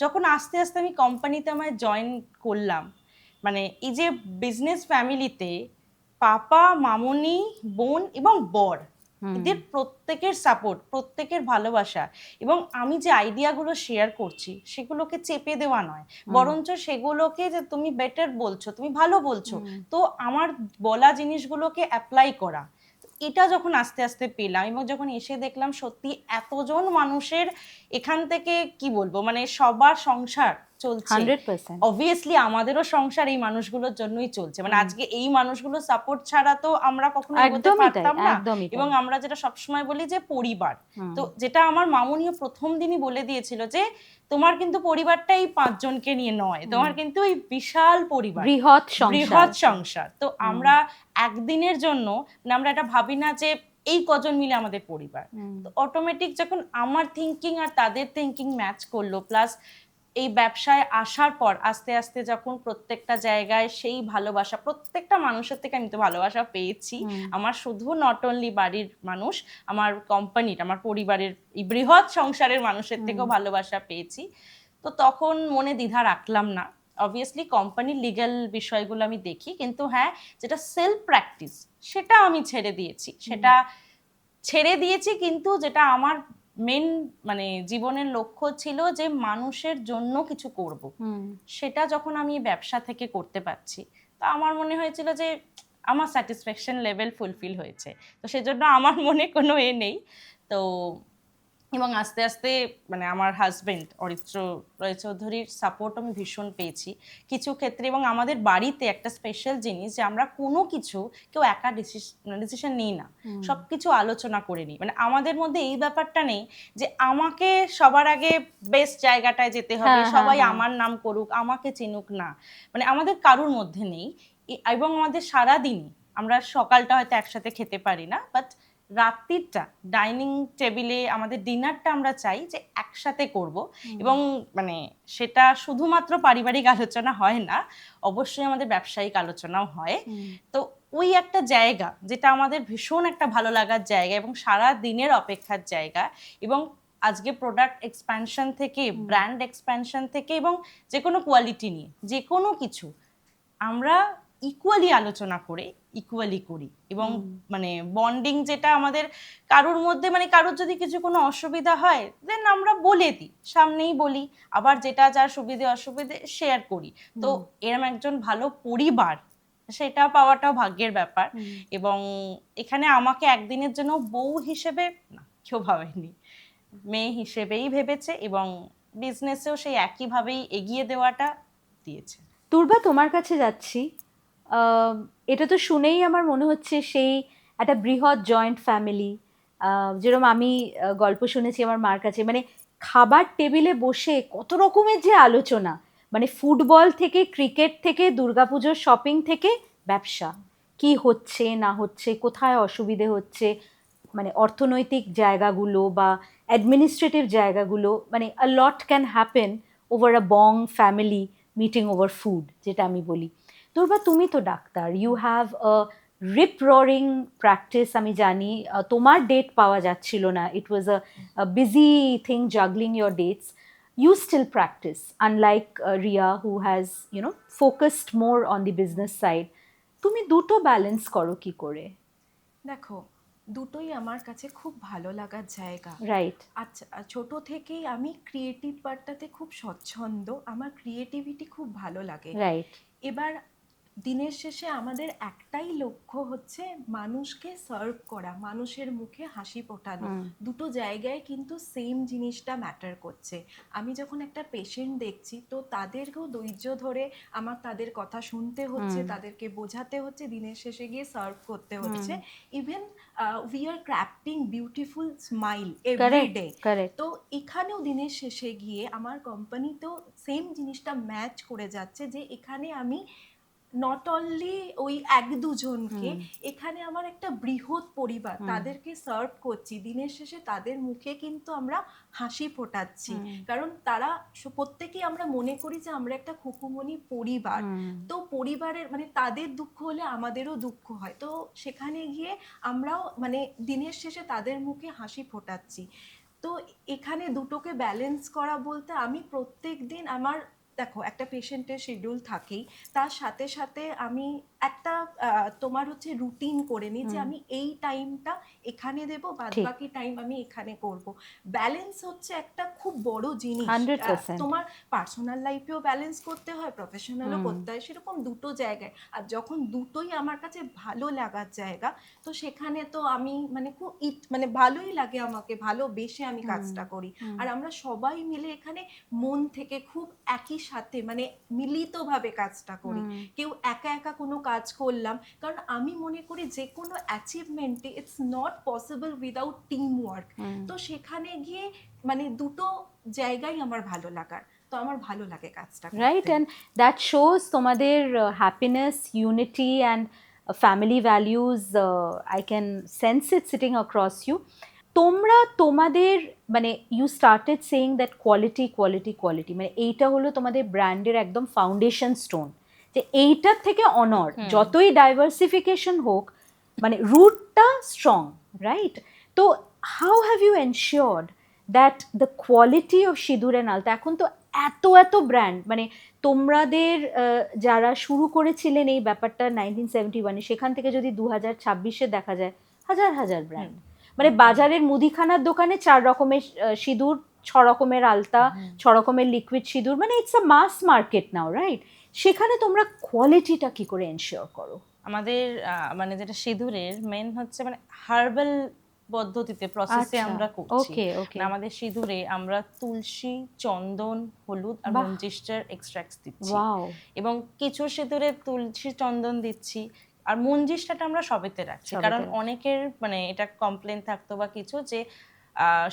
যখন আস্তে আস্তে আমি কোম্পানিতে আমায় জয়েন করলাম, মানে এই যে বিজনেস ফ্যামিলিতে পাপা, মামনি, বোন এবং বর, এদের প্রত্যেকের সাপোর্ট, প্রত্যেকের ভালোবাসা, এবং আমি যে আইডিয়াগুলো শেয়ার করছি সেগুলোকে চেপে দেওয়া নয়, বরঞ্চ সেগুলোকে যে তুমি বেটার বলছো, তুমি ভালো বলছো, তো আমার বলা জিনিসগুলোকে অ্যাপ্লাই করা, এটা যখন আস্তে আস্তে পেলাম এবং যখন এসে দেখলাম সত্যি এতজন মানুষের এখান থেকে কি বলবো, মানে সবার সংসার চলছে, অবভিয়াসলি আমাদেরও সংসার এই মানুষগুলোর জন্যই চলছে, মানে আজকে এই মানুষগুলো সাপোর্ট ছাড়া তো আমরা কখনো এগোতে পারতাম না। এবং আমরা যেটা সবসময় বলি যে পরিবার, তো যেটা আমার মামুনিও প্রথম দিনই বলে দিয়েছিল যে তোমার কিন্তু পরিবারটা এই 5 জনকে নিয়ে নয়, তোমার কিন্তু এই বিশাল পরিবার, বৃহৎ সংসার। তো আমরা একদিনের জন্য আমরা এটা ভাবি না যে এই কজন মিলে আমাদের পরিবার, তো অটোমেটিক যখন আমার থিঙ্কিং আর তাদের থিঙ্কিং ম্যাচ করলো, প্লাস এই ব্যবসায় আসার পর আস্তে আস্তে যখন প্রত্যেকটা জায়গায় সেই ভালোবাসা, প্রত্যেকটা মানুষের থেকে আমি তো ভালোবাসা পেয়েছি, আমার শুধু নট অনলি বাড়ির মানুষ, আমার কোম্পানির, আমার পরিবারের এই বৃহৎ সংসারের মানুষের থেকেও ভালোবাসা পেয়েছি। তো তখন মনে দ্বিধা রাখলাম না, অবভিয়াসলি কোম্পানির লিগ্যাল বিষয়গুলো আমি দেখি, কিন্তু হ্যাঁ যেটা সেলফ প্র্যাকটিস সেটা আমি ছেড়ে দিয়েছি, কিন্তু যেটা আমার মেন মানে জীবনের লক্ষ্য ছিল যে মানুষের জন্য কিছু করব, সেটা যখন আমি ব্যবসা থেকে করতে পারছি, তা আমার মনে হয়েছিল যে আমার স্যাটিসফ্যাকশন লেভেল ফুলফিল হয়েছে। তো সেজন্য আমার মনে কোনো নেই। তো এবং আস্তে আস্তে মানে আমার হাজবেন্ড অরিত্র রয় চৌধুরীর সাপোর্ট আমি ভীষণ পেয়েছি কিছু ক্ষেত্রে। এবং আমাদের বাড়িতে একটা স্পেশাল জিনিস যে আমরা কোনো কিছু কেউ একা ডিসিশন নিই না, সব কিছু আলোচনা করে নিই। মানে আমাদের মধ্যে এই ব্যাপারটা নেই যে আমাকে সবার আগে বেস্ট জায়গাটায় যেতে হবে, সবাই আমার নাম করুক, আমাকে চিনুক, না। মানে আমাদের কারুর মধ্যে নেই। এবং আমাদের সারাদিনই আমরা সকালটা হয়তো একসাথে খেতে পারি না, বাট রাত্রিটা ডাইনিং টেবিলে আমাদের ডিনারটা আমরা চাই যে একসাথে করব। এবং মানে সেটা শুধুমাত্র পারিবারিক আলোচনা হয় না, অবশ্যই আমাদের ব্যবসায়িক আলোচনাও হয়। তো ওই একটা জায়গা যেটা আমাদের ভীষণ একটা ভালো লাগার জায়গা এবং সারা দিনের অপেক্ষার জায়গা। এবং আজকে প্রোডাক্ট এক্সপ্যানশন থেকে, ব্র্যান্ড এক্সপ্যানশন থেকে এবং যে কোনো কোয়ালিটি নিয়ে যে কোনো কিছু আমরা ইকুয়ালি আলোচনা করে ইকুয়ালি করি। এবং মানে বন্ডিং যেটা আমাদের কারোর মধ্যে, মানে কারোর যদি কিছু কোনো অসুবিধা হয় দেন আমরা বলে দিই, সামনেই বলি, আবার যেটা যার সুবিধে অসুবিধে শেয়ার করি। তো এরম একজন ভালো পরিবার সেটা পাওয়াটাও ভাগ্যের ব্যাপার। এবং এখানে আমাকে একদিনের জন্য বউ হিসেবে না কেউ ভাবেনি, মেয়ে হিসেবেই ভেবেছে এবং বিজনেসেও সেই একইভাবেই এগিয়ে দেওয়াটা দিয়েছে। তুর্বা, তোমার কাছে যাচ্ছি। এটা তো শুনেই আমার মনে হচ্ছে সেই একটা বৃহৎ জয়েন্ট ফ্যামিলি, যেরকম আমি গল্প শুনেছি আমার মার কাছে, মানে খাবার টেবিলে বসে কত রকমের যে আলোচনা, মানে ফুটবল থেকে, ক্রিকেট থেকে, দুর্গাপুজোর শপিং থেকে ব্যবসা, কি হচ্ছে না হচ্ছে, কোথায় অসুবিধে হচ্ছে, মানে অর্থনৈতিক জায়গাগুলো বা অ্যাডমিনিস্ট্রেটিভ জায়গাগুলো, মানে a lot can happen over a bong family meeting over food, যেটা আমি বলি। দুর্বা, তুমি তো ডাক্তার, you have a rip roaring practice, আমি জানি। তোমার ডেট পাওয়া যাচ্ছিল না, it was a busy thing juggling your dates. You still practice, unlike Ria, who has, you know, focused more on the business side. তুমি দুটো ব্যালেন্স করো কি করে? দেখো, দুটোই আমার কাছে খুব ভালো লাগার জায়গা। রাইট। আচ্ছা, ছোট থেকেই আমি ক্রিয়েটিভ পার্টটাতে খুব স্বচ্ছন্দ, আমার ক্রিয়েটিভিটি খুব ভালো লাগে। রাইট। এবার দিনের শেষে আমাদের একটাই লক্ষ্য হচ্ছে মানুষকে সার্ভ করা, মানুষের মুখে হাসি ফোটানো। দুটো জায়গায় কিন্তু সেম জিনিসটা ম্যাটার করছে। আমি যখন একটা পেশেন্ট দেখছি তো তাদেরকেও ধৈর্য ধরে আমার তাদের কথা শুনতে হচ্ছে, তাদেরকে বোঝাতে হচ্ছে, দিনের শেষে গিয়ে সার্ভ করতে হচ্ছে। Even we are crafting beautiful smile every day. তো এখানেও দিনের শেষে গিয়ে আমার কোম্পানিতেও সেম জিনিসটা ম্যাচ করে যাচ্ছে, যে এখানে আমি নট অনলি ওই এক দুজনকে, এখানে আমার একটা বৃহৎ পরিবার, তাদেরকে সার্ভ করছি, দিনের শেষে তাদের মুখে কিন্তু আমরা হাসি ফোটাচ্ছি। কারণ তারা প্রত্যেকেই আমরা মনে করি যে আমরা একটা খুকুমনি পরিবার। তো পরিবারের মানে তাদের দুঃখ হলে আমাদেরও দুঃখ হয়, তো সেখানে গিয়ে আমরাও মানে দিনের শেষে তাদের মুখে হাসি ফোটাচ্ছি। তো এখানে দুটোকে ব্যালেন্স করা বলতে আমি প্রত্যেক দিন আমার, দেখো একটা পেশেন্টের শিডিউল থাকেই, তার সাথে সাথে আমি একটা তোমার হচ্ছে রুটিন করে নিই যে আমি এই টাইমটা এখানে দেবো, বাদ বাকি টাইম আমি এখানে করব। ব্যালেন্স হচ্ছে একটা খুব বড় জিনিস। তোমার পার্সোনাল লাইফেও ব্যালেন্স করতে হয়, প্রফেশনালও করতে হয়, সেরকম দুটো জায়গায়। আর যখন দুটোই আমার কাছে ভালো লাগার জায়গা, তো সেখানে তো আমি মানে খুব মানে ভালোই লাগে, আমাকে ভালোবেসে আমি কাজটা করি। আর আমরা সবাই মিলে এখানে মন থেকে খুব একই সাথে মানে মিলিতভাবে কাজটা করি। কেউ একা একা কোনো কাজ করলাম, কারণ আমি মনে করি যে কোনো অ্যাচিভমেন্টে it's not possible without team work. তো সেখানে গিয়ে মানে দুটো জায়গায় আমার ভালো লাগার, তো আমার ভালো লাগে কাজটা করতে। রাইট, অ্যান্ড দ্যাট শোজ তোমাদের happiness, unity and family values. I can sense it sitting across you. তোমরা তোমাদের মানে you started saying that quality quality quality, মানে এইটা হলো তোমাদের ব্র্যান্ডের একদম ফাউন্ডেশন স্টোন, যে এইটার থেকে অনর যতই ডাইভার্সিফিকেশন হোক, মানে রুটটা স্ট্রং, রাইট? তো how have you ensured that the quality of sindoor and alta? এখন তো এত এত ব্র্যান্ড, মানে তোমাদের যারা শুরু করেছিলেন এই ব্যাপারটা 1971-এ, সেখান থেকে যদি 2026-এ দেখা যায় হাজার হাজার ব্র্যান্ড, মানে বাজারের মুদিখানার দোকানে 4 রকমের সিঁদুর, 6 রকমের আলতা, 6 রকমের লিকুইড সিঁদুর, মানে it's a mass market now, right? সেখানে তোমরা কোয়ালিটিটা কি করে এনশিওর করো? আমাদের মানে যেটা সিঁদুরের মেন হচ্ছে মানে হার্বাল পদ্ধতিতে প্রসেসে আচ্ছা, আমরা করছি। ওকে ওকে, মানে আমাদের সিঁদুরে আমরা তুলসী, চন্দন, হলুদ আর বাহ। মঞ্জিষ্টার এক্সট্রাক্টস দিচ্ছি, ওয়াও, এবং কিছু সিঁদুরে তুলসী চন্দন দিচ্ছি, আর মঞ্জিষ্টাটা আমরা সবেতে রাখছি। সবেতে কারণ রাখছি। অনেকের মানে এটা কমপ্লেন থাকতো বা কিছু যে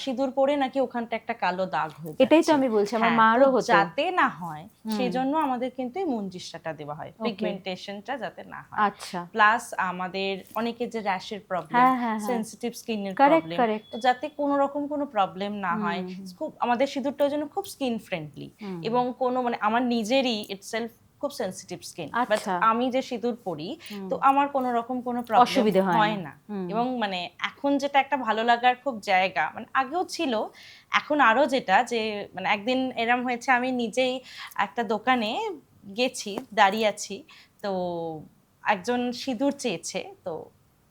সিঁদুর পরে নাকি ওখানটা একটা কালো দাগ হয়ে যাচ্ছে। এটাই তো আমি বলছি, আমার হ্যাঁ, মারও তো হতো। যাতে না হয় হুম। সেই জন্য আমাদের কিন্তু এই মঞ্জিষ্টাটা দেওয়া হয়, Okay. পিগমেন্টেশনটা যাতে না হয়। আচ্ছা, প্লাস আমাদের অনেকের যে র্যাশের প্রবলেম, হ্যাঁ হ্যাঁ হ্যাঁ, সেনসিটিভ স্কিনের কারেক্ট প্রবলেম, কারেক্ট, তো যাতে কোনো রকম কোনো প্রবলেম না হয়, খুব আমাদের সিঁদুরটার জন্য খুব স্কিন ফ্রেন্ডলি, এবং কোনো মানে আমার নিজেরই ইটসেলফ খুব সেনসিটিভ স্কিন, বাট আচ্ছা। আমি যে সিঁদুর পরি তো আমার কোনো রকম কোনো প্রবলেম অসুবিধে হয় হয় না। না। এবং মানে এখন যেটা একটা ভালো লাগার খুব জায়গা, মানে আগেও ছিল, এখন আরো যেটা যে মানে একদিন এরম হয়েছে, আমি নিজেই একটা দোকানে গেছি, দাঁড়িয়ে আছি, তো একজন সিঁদুর চেয়েছে, তো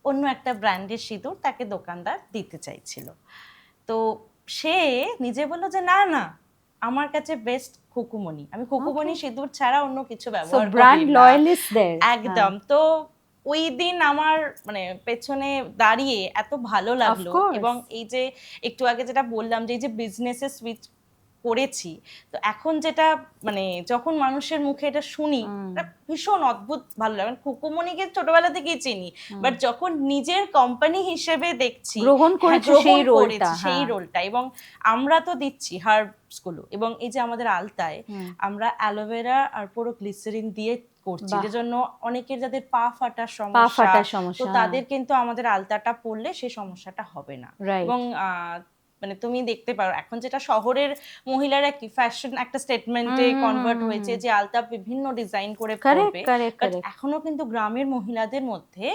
অন্য একটা ব্র্যান্ডের সিঁদুর তাকে দোকানদার দিতে চাইছিল, তো সে নিজে বললো যে না না, আমার কাছে বেস্ট খুকুমণি, আমি খুকুমণি Okay. সিঁদুর ছাড়া অন্য কিছু সো ব্যবহার ব্র্যান্ড করি না। লয়ালিস্ট দেয়ার, একদম। তো ওই দিন আমার মানে পেছনে দাঁড়িয়ে এত ভালো লাগলো, course. এবং এই যে একটু আগে যেটা বললাম যে এই যে বিজনেসে সুইচ করেছি, তো এখন যেটা মানে যখন মানুষের মুখে এটা শুনি, এটা ভীষণ অদ্ভুত ভালো লাগে। খুকুমণিকে ছোটবেলা থেকেই চিনি, বাট যখন নিজের কোম্পানি হিসেবে দেখছি, গ্রহণ হ্যাঁ, করেছো গ্রহণ সেই রোলটা, করেছি সেই হ্যাঁ। রোলটা, এবং আমরা তো দিচ্ছি হার্বস গুলো, এবং এই যে আমাদের আলতায় আমরা অ্যালোভেরা আর পুরো গ্লিসারিন দিয়ে করছি, বাহ। যে জন্য অনেকের যাদের পা ফাটার পা সমস্যা, ফাটার তো সমস্যা, তাদের কিন্তু আমাদের আলতাটা পরলে সেই সমস্যাটা হবে না। রাইট। এবং মানে তুমি দেখতে পারো এখন যেটা শহরের মহিলারা কি ফ্যাশন একটা স্টেটমেন্টে কনভার্ট হয়েছে যে আলতা বিভিন্ন ডিজাইন করে কারেক্ট পরবে, কারেক্ট বাট কারেক্ট, এখনো কিন্তু গ্রামের মহিলাদের মধ্যে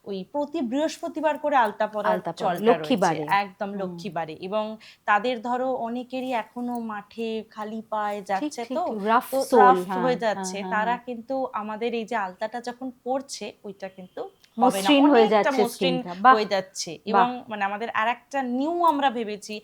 ওই প্রতি বৃহস্পতিবার করে আলতা পরার আলতা পরা, চলটা লক্ষ্মী রয়েছে, বারে। একদম লক্ষ্মীবারে, এবং তাদের ধরো অনেকেরই এখনো মাঠে খালি পায়ে ঠিক যাচ্ছে, ঠিক, তো রাফ তো সোল, রাফ হ্যাঁ হয়ে হ্যাঁ যাচ্ছে, হ্যাঁ, তারা হ্যাঁ। কিন্তু আমাদের এই যে আলতাটা যখন পরছে ওইটা কিন্তু হবে না, মসৃণ হয়ে অনেকটা যাচ্ছে মসৃণ স্কিনটা, বাহ হয়ে যাচ্ছে। এবং বাহ। মানে আমাদের আরেকটা নিউ আমরা ভেবেছি,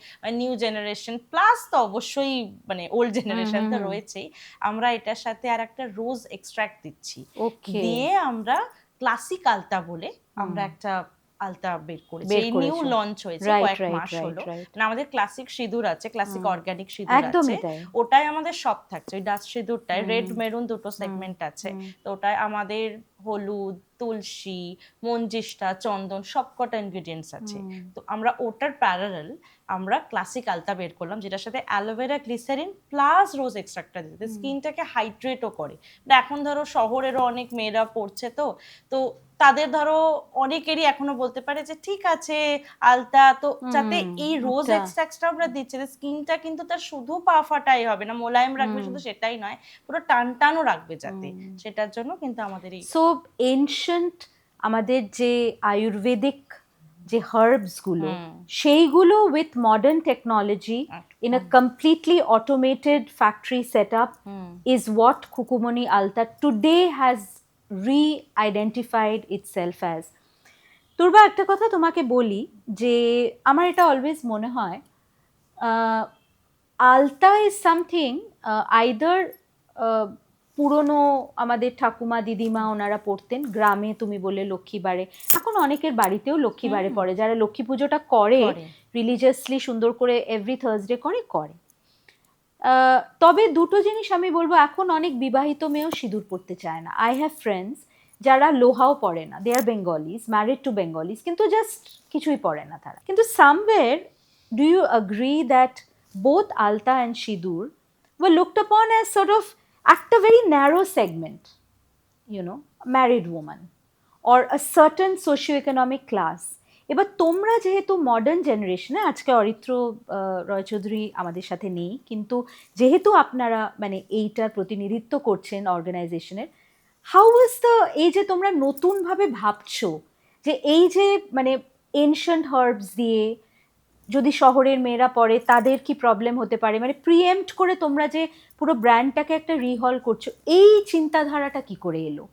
নিউ জেনারেশন প্লাস তো অবশ্যই মানে ওল্ড জেনারেশন তো রয়েছেই, আমরা এটার সাথে আর একটা রোজ এক্সট্রাক্ট দিচ্ছি, ওকে, দিয়ে আমরা ক্লাসিক আলতা বলে আমরা একটা আলতা বের করেছি, বের এই নিউ করেছো। লঞ্চ হয়েছে রাইট কয়েক রাইট মাস রাইট হলো। রাইট, মানে আমাদের ক্লাসিক সিঁদুর আছে, ক্লাসিক অর্গানিক সিঁদুর আছে, একদমই তাই। ওটাই আমাদের সব থাকছে, ওই ডাস্ট সিঁদুরটায় রেড মেরুন দুটো সেগমেন্ট আছে, তো ওটায় আমাদের হলুদ, তুলসী, মঞ্জিষ্টা, চন্দন সবকটা ইনগ্রেডিয়েন্টস আছে, তো আমরা ওটার প্যারালাল আমরা ক্লাসিক আলতা বের করলাম, যেটার সাথে অ্যালোভেরা, গ্লিসারিন প্লাস রোজ এক্সট্রাক্টটা দিতে স্কিনটাকে হাইড্রেটও করে। এখন ধরো শহরেরও অনেক মেয়েরা পড়ছে, তো তো তাদের ধরো অনেকেরই এখনো বলতে পারে যে ঠিক আছে আলতা, তো যাতে এই রোজ এক্সট্রাক্টটা আমরা দিচ্ছি, স্কিনটা কিন্তু তার শুধু পা ফাটাই হবে না, মোলায়েম রাখবে শুধু সেটাই নয়, পুরো টান টানও রাখবে যাতে, সেটার জন্য কিন্তু আমাদের এই সো এনশিয়েন্ট আমাদের যে আয়ুর্বেদিক যে হার্বসগুলো, সেইগুলো with modern technology in a completely automated factory set up is what Khukumoni Alta today has reidentified itself as. Durba, একটা কথা তোমাকে বলি যে আমার এটা অলওয়েজ মনে হয় আলতা ইজ সামথিং আইদার পুরনো আমাদের ঠাকুমা দিদিমা ওনারা পড়তেন, গ্রামে তুমি বলে লক্ষ্মীবারে, এখন অনেকের বাড়িতেও লক্ষ্মীবারে পড়ে, যারা লক্ষ্মী পুজোটা করে রিলিজিয়াসলি সুন্দর করে এভরি থার্সডে করে করে। তবে দুটো জিনিস আমি বলবো, এখন অনেক বিবাহিত মেয়েও সিঁদুর পরতে চায় না। আই হ্যাভ ফ্রেন্ডস যারা লোহাও পরে না, they are Bengalis, married to Bengalis, কিন্তু জাস্ট কিছুই পরে না তারা। কিন্তু somewhere do you agree that both alta and sindoor were looked upon as sort of at a very narrow segment, you know, married woman or a certain socio-economic class? এবার তোমরা যেহেতু modern জেনারেশনে, আজকে অরিত্র রয়চৌধুরী আমাদের সাথে নেই, কিন্তু যেহেতু আপনারা মানে এইটার প্রতিনিধিত্ব করছেন অর্গানাইজেশনের, হাউ ওয়াজ দ্য, এই যে তোমরা নতুনভাবে ভাবছো যে এই যে মানে এনশিয়েন্ট হার্বস দিয়ে যদি শহরের মেয়েরা পড়ে তাদের কি প্রবলেম হতে পারে, মানে প্রিএম্প্ট করে তোমরা যে পুরো ব্র্যান্ডটাকে একটা রিহল করছো, এই চিন্তাধারাটা কি করে এলো?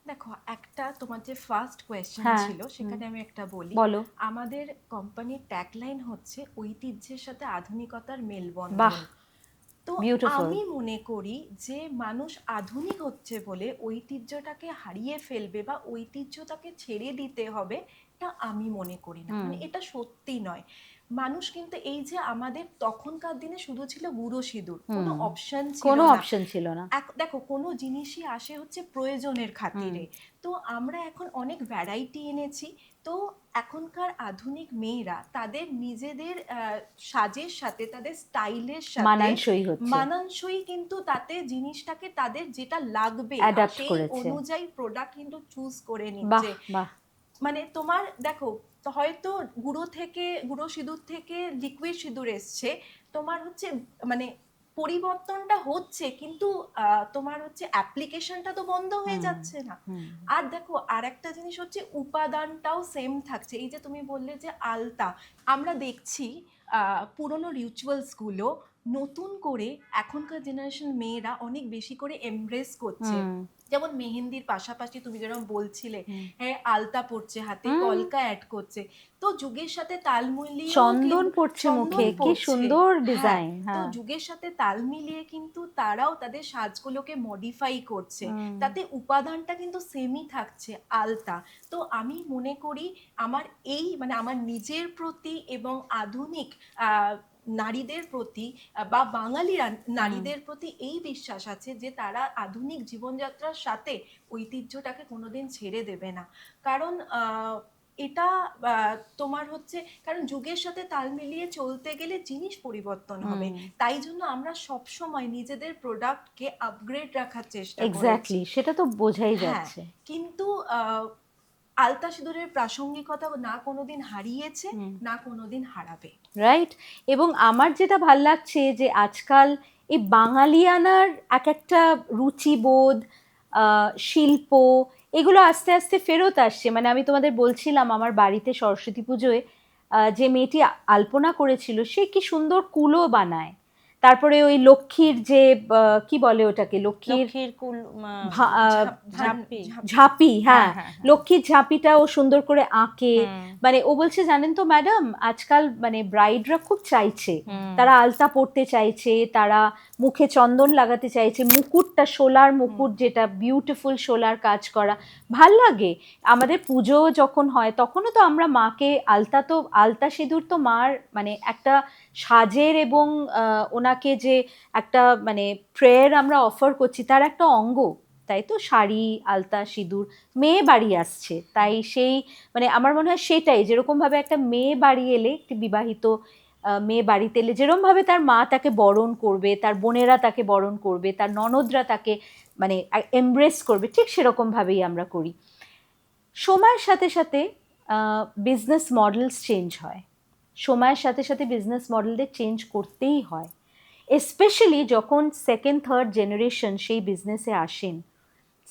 দেখো, একটা তোমার যে ফার্স্ট কোয়েশ্চেন ছিল সেখানে আমি একটা বলি। বলো। আমাদের কোম্পানির ট্যাগলাইন হচ্ছে ঐতিহ্যের সাথে আধুনিকতার মেলবন্ধন। বাহ। তো Beautiful. আমি মনে করি যে মানুষ আধুনিক হচ্ছে বলে ঐতিহ্যটাকে হারিয়ে ফেলবে বা ঐতিহ্যটাকে ছেড়ে দিতে হবে, এটা আমি মনে করি না। মানে এটা সত্যি নয়। মানুষ কিন্তু এই যে আমাদের তখনকার দিনে শুধু ছিল গুঁড়ো সিঁদুর, কোনো অপশন ছিল কোনো না। অপশন ছিল না। দেখো কোনো জিনিসই আসে হচ্ছে প্রয়োজনের খাতিরে। তো আমরা এখন অনেক ভ্যারাইটি এনেছি। তো এখনকার আধুনিক মেয়েরা তাদের নিজেদের সাজের সাথে, তাদের স্টাইলের সাথে মানানসই হচ্ছে, মানানসই কিন্তু তাতে জিনিসটাকে তাদের যেটা লাগবে অ্যাডাপ্ট সেই করেছে। অনুযায়ী প্রোডাক্ট কিন্তু চুজ করে বাহ নিচ্ছে। বাহ। মানে তোমার দেখো, তো হয়তো গুঁড়ো সিঁদুর থেকে লিকুইড সিঁদুর এসছে, তোমার হচ্ছে মানে পরিবর্তনটা হচ্ছে, কিন্তু তোমার হচ্ছে অ্যাপ্লিকেশনটা তো বন্ধ হয়ে যাচ্ছে না। আর দেখো আর একটা জিনিস হচ্ছে উপাদানটাও সেম থাকছে। এই যে তুমি বললে যে আলতা, আমরা দেখছি পুরনো রিচুয়ালস গুলো নতুন করে এখনকার জেনারেশন মেয়েরা অনেক বেশি করে এমব্রেস করছে। যেমন মেহেন্দির পাশাপাশি তুমি যেরকম বলছিলে, হ্যাঁ আলতা পড়ছে হাতে, কলকা অ্যাড করছে। তো যুগের সাথে তাল মিলিয়ে চন্দন পড়ছে মুখে, কি সুন্দর ডিজাইন। তো যুগের সাথে তাল মিলিয়ে কিন্তু তারাও তাদের সাজগুলোকে মডিফাই করছে, তাতে উপাদানটা কিন্তু সেমই থাকছে, আলতা। তো আমি মনে করি আমার মানে আমার নিজের প্রতি এবং আধুনিক নারীদের প্রতি বা বাঙালি নারীদের প্রতি এই বিশ্বাস আছে যে তারা আধুনিক জীবনযাত্রার সাথে ঐতিহ্যটাকে কোনোদিন ছেড়ে দেবে না। কারণ এটা তোমার হচ্ছে, কারণ যুগের সাথে তাল মিলিয়ে চলতে গেলে জিনিস পরিবর্তন হবে। তাই জন্য আমরা সব সময় নিজেদের প্রোডাক্টকে আপগ্রেড রাখার চেষ্টা করি। এক্স্যাক্টলি, সেটা তো বোঝাই যাচ্ছে। কিন্তু আলতা সিঁদুরের প্রাসঙ্গিকতা না কোনোদিন হারিয়েছে, না কোনোদিন হারাবে। রাইট। এবং আমার যেটা ভাল লাগছে যে আজকাল এই বাঙালিয়ানার এক একটা রুচিবোধ, শিল্প, এগুলো আস্তে আস্তে ফেরত আসছে। মানে আমি তোমাদের বলছিলাম আমার বাড়িতে সরস্বতী পুজোয় যে মেয়েটি আলপনা করেছিল, সে কি সুন্দর কুলো বানায়। তারপরে ওই লক্ষ্মীর যে কি বলে ওটাকে, লক্ষ্মীর ঝাঁপি, হ্যাঁ লক্ষ্মীর ঝাঁপিটাও সুন্দর করে আঁকে। মানে ও বলছে জানেন তো ম্যাডাম, আজকাল মানে ব্রাইডরা খুব চাইছে, তারা আলতা পরতে চাইছে, তারা মুখে চন্দন লাগাতে চাইছে, মুকুটটা শোলার মুকুট, যেটা বিউটিফুল শোলার কাজ করা ভাল লাগে। আমাদের পুজো যখন হয় তখনও তো আমরা মাকে আলতা সিঁদুর তো মার মানে একটা সাজের এবং ওনাকে যে একটা মানে প্রেয়ার আমরা অফার করছি তার একটা অঙ্গ, তাই তো? শাড়ি, আলতা, সিঁদুর, মেয়ে বাড়ি আসছে, তাই সেই মানে আমার মনে হয় সেটাই, যেরকমভাবে একটা মেয়ে বাড়ি এলে, একটি বিবাহিত মেয়ে বাড়িতে এলে যেরকমভাবে তার মা তাকে বরণ করবে, তার বোনেরা তাকে বরণ করবে, তার ননদরা তাকে মানে এমব্রেস করবে, ঠিক সেরকমভাবেই আমরা করি। সময়ের সাথে সাথে বিজনেস মডেলস চেঞ্জ হয়, সময়ের সাথে সাথে বিজনেস মডেলদের চেঞ্জ করতেই হয়, এসপেশালি যখন সেকেন্ড থার্ড জেনারেশন সেই বিজনেসে আসেন।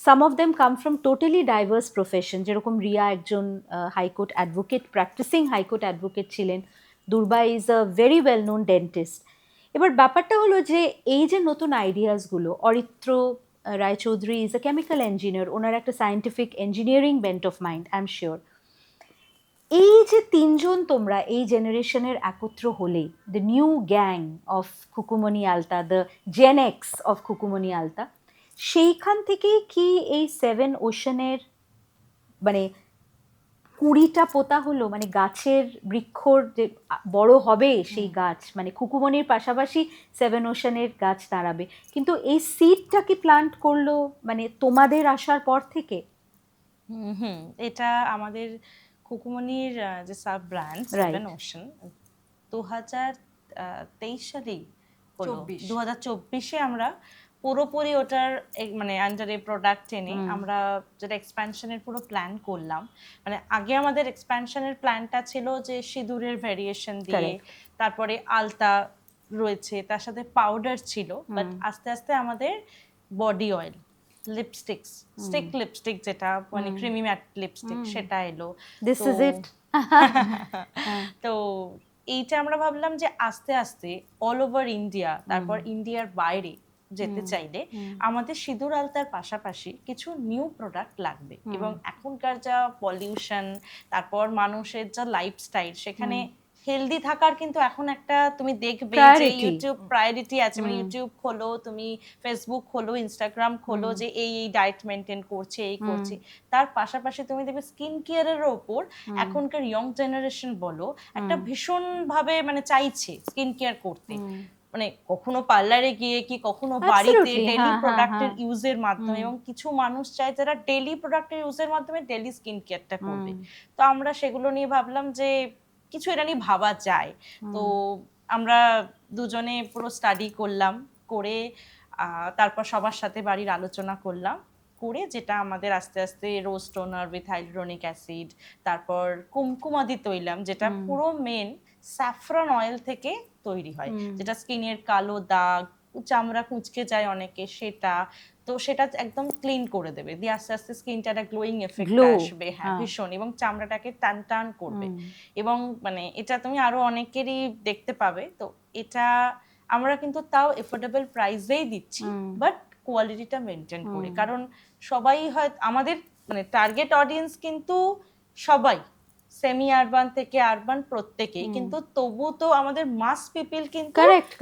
Some of them come from totally diverse profession, যেরকম রিয়া একজন high court advocate, practising high court advocate ছিলেন, Durba is a very well known dentist. এবার ব্যাপারটা হলো যে এই যে নতুন আইডিয়াসগুলো, Aritra Roychowdhury is a chemical engineer, ওনার একটা scientific engineering bent of mind, I am sure. এই যে তিনজন তোমরা এই জেনারেশনের একত্র হলে, the new gang of Khukumoni Alta, the gen X of Khukumoni আলতা, সেইখান থেকেই কি এই 7 ওশনের মানে 20টা পোতা হলো, মানে গাছের বৃক্ষর যে বড় হবে সেই গাছ, মানে খুকুমনির পাশাপাশি 7 ওশনের গাছ দাঁড়াবে। কিন্তু এই সিডটা কি প্লান্ট করলো মানে তোমাদের আসার পর থেকে? এটা আমাদের খুকুমনির যে সাব ব্র্যান্ড 7 ওশন 2023 সালেই হলো, 2024-এ আমরা পুরোপুরি ওটার মানে আন্ডারে প্রোডাক্ট এনে আমরা যেটা এক্সপ্যানশনের পুরো প্ল্যান করলাম। মানে আগে আমাদের এক্সপ্যানশনের প্ল্যানটা ছিল যে সিঁদুরের ভেরিয়েশন দিয়ে, তারপরে আলতা রয়েছে, তার সাথে পাউডার ছিল, বাট আস্তে আস্তে আমাদের বডি অয়েল, লিপস্টিক্স, স্টিক লিপস্টিক যেটা মানে ক্রিমি ম্যাট লিপস্টিক, সেটা এলো। This is it. তো এইটা আমরা ভাবলাম যে আস্তে আস্তে অল ওভার ইন্ডিয়া, তারপর ইন্ডিয়ার বাইরে যেতে চাইলে আমাদের সিঁদুর আলতার পাশাপাশি কিছু নিউ প্রোডাক্ট লাগবে। এবং এখনকার যা পলিউশন, তারপর মানুষের যা লাইফস্টাইল, সেখানে হেলদি থাকার কিন্তু এখন একটা তুমি দেখবে যে Priority. ইউটিউব প্রায়োরিটি আছে, মানে ইউটিউব খোলো, তুমি ফেসবুক খোলো, ইনস্টাগ্রাম খোলো, যে এই ডায়েট মেনটেন করছে, এই করছে। তার পাশাপাশি তুমি দেখবে স্কিন কেয়ারের ওপর এখনকার ইয়ং জেনারেশন বলো একটা ভীষণ ভাবে মানে চাইছে স্কিন কেয়ার করতে, মানে কখনো পার্লারে গিয়ে কি কখনো বাড়িতে Absolutely, ডেলি হ্যাঁ, প্রোডাক্টের হ্যাঁ, ইউজের মাধ্যমে, এবং কিছু মানুষ চায় যারা ডেলি প্রোডাক্টের ইউজের মাধ্যমে ডেলি স্কিন কেয়ারটা করবে। তো আমরা সেগুলো নিয়ে ভাবলাম যে কিছু এটা নিয়ে ভাবা যায়। তো আমরা দুজনে পুরো স্টাডি করলাম, করে তারপর সবার সাথে বাড়ির আলোচনা করলাম, করে যেটা আমাদের আস্তে আস্তে রোজ টোনার উইথ হাইলুরোনিক অ্যাসিড, তারপর কুমকুমাদি তৈলাম, যেটা পুরো মেন স্যাফরন অয়েল থেকে তৈরি হয়, যেটা স্কিনের কালো দাগ, চামড়া কুঁচকে যায় অনেকে, সেটা তো সেটা একদম ক্লিন করে দেবে, দিয়ে আস্তে আস্তে স্কিনটা একটা গ্লোয়িং এফেক্ট Glow, আসবে, হ্যাঁ ভীষণ, এবং চামড়াটাকে টান টান করবে। এবং মানে এটা তুমি আরো অনেকেরই দেখতে পাবে। তো এটা আমরা কিন্তু তাও এফোর্ডেবল প্রাইসেই দিচ্ছি, বাট কোয়ালিটিটা মেনটেন করে, কারণ সবাই হয় আমাদের মানে টার্গেট অডিয়েন্স কিন্তু সবাই সেমি আরবান থেকে আরবান প্রত্যেকেই, কিন্তু তবু তো আমাদের মাস পিপল কিন্তু কারেক্ট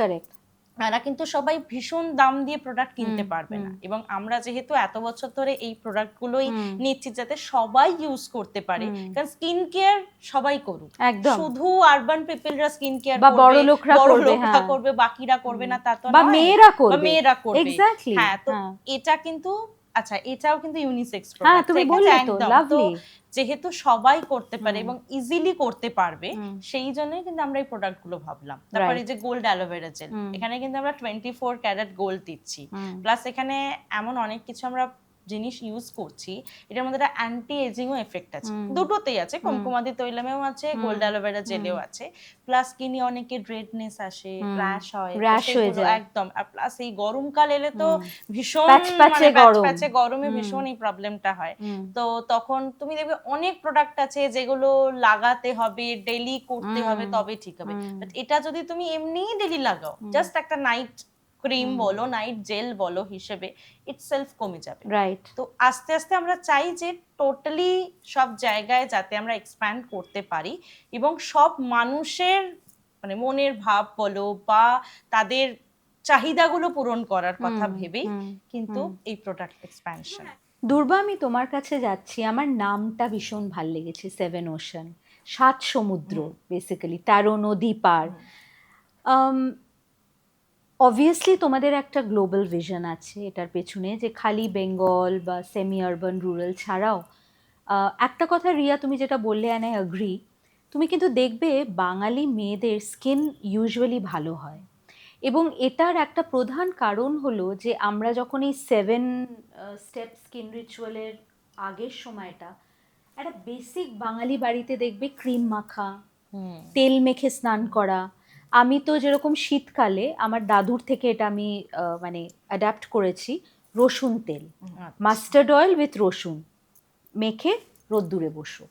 তারা কিন্তু সবাই ভীষণ দাম দিয়ে প্রোডাক্ট কিনতে পারবে না, এবং আমরা যেহেতু এত বছর ধরে এই প্রোডাক্টগুলোই নিচ্ছি যাতে সবাই ইউজ করতে পারে, কারণ স্কিন কেয়ার সবাই করুক, একদম, শুধু আরবান পিপলরা স্কিন কেয়ার বা করবে, বড় লোকরা করবে, হ্যাঁ, করবে, বাকিরা করবে না তা তো বা নয়, মেয়েরা বা করবে, মেয়েরা করবে, এক্স্যাক্টলি, হ্যাঁ। তো এটা কিন্তু আচ্ছা, এটাও কিন্তু ইউনিসেক্স হ্যাঁ প্রোডাক্ট, তুমি বললে তো, তো লাভলি, যেহেতু সবাই করতে পারে এবং ইজিলি করতে পারবে, সেই জন্যই কিন্তু আমরা এই প্রোডাক্ট গুলো ভাবলাম। তারপরে যে গোল্ড অ্যালোভেরা জেল, এখানে কিন্তু আমরা 24 ক্যারেট গোল্ড দিচ্ছি, প্লাস এখানে এমন অনেক কিছু আমরা জিনিস ইউজ করছি, এটার মধ্যে একটা অ্যান্টি এজিংও এফেক্ট আছে, দুটোতেই আছে, কুমকুমাদি তৈলামেও আছে, গোল্ড অ্যালোভেরা জেলেও আছে। প্লাস স্কিনে অনেকে ড্রেডনেস আসে, র্যাশ হয়, র্যাশ হয়ে যায় একদম, আর প্লাস এই গরমকাল এলে তো ভীষণ প্যাচপ্যাচে গরম, প্যাচে গরমে ভীষণ এই প্রবলেমটা হয়। তো তখন তুমি দেখবে অনেক প্রোডাক্ট আছে যেগুলো লাগাতে হবে, ডেইলি করতে হবে, তবে ঠিক হবে। বাট এটা যদি তুমি এমনিই ডেইলি লাগাও, জাস্ট একটা নাইট ক্রিম বলো, নাইট জেল বলো হিসেবে, ইটসেলফ কমে যাবে। রাইট। তো আস্তে আস্তে আমরা চাই যে টোটালি সব জায়গায় যাতে আমরা এক্সপ্যান্ড করতে পারি, এবং সব মানুষের মানে মনের ভাব বলো বা তাদের চাহিদাগুলো পূরণ করার কথা ভেবেই কিন্তু এই প্রোডাক্ট এক্সপ্যানশন। দুর্বা, আমি তোমার কাছে যাচ্ছি, আমার নামটা ভীষণ ভাল লেগেছে, 7 ওশান, 7 সমুদ্র, বেসিক্যালি 13 নদী পার। অবভিয়াসলি তোমাদের একটা গ্লোবাল ভিশন আছে এটার পেছনে, যে খালি বেঙ্গল বা সেমি আরবান রুরাল ছাড়াও একটা কথা রিয়া তুমি যেটা বললে, অ্যান্ড আই অ্যাগ্রি, তুমি কিন্তু দেখবে বাঙালি মেয়েদের স্কিন ইউজুয়ালি ভালো হয়, এবং এটার একটা প্রধান কারণ হলো যে আমরা যখন এই 7 স্টেপ স্কিন রিচুয়ালের আগের সময়টা, একটা বেসিক বাঙালি বাড়িতে দেখবে ক্রিম মাখা, তেল মেখে স্নান করা। আমি তো যেরকম শীতকালে আমার দাদুর থেকে এটা আমি মানে অ্যাডাপ্ট করেছি, রসুন তেল, মাস্টার্ড অয়েল উইথ রসুন মেখে রোদ্দুরে বসো,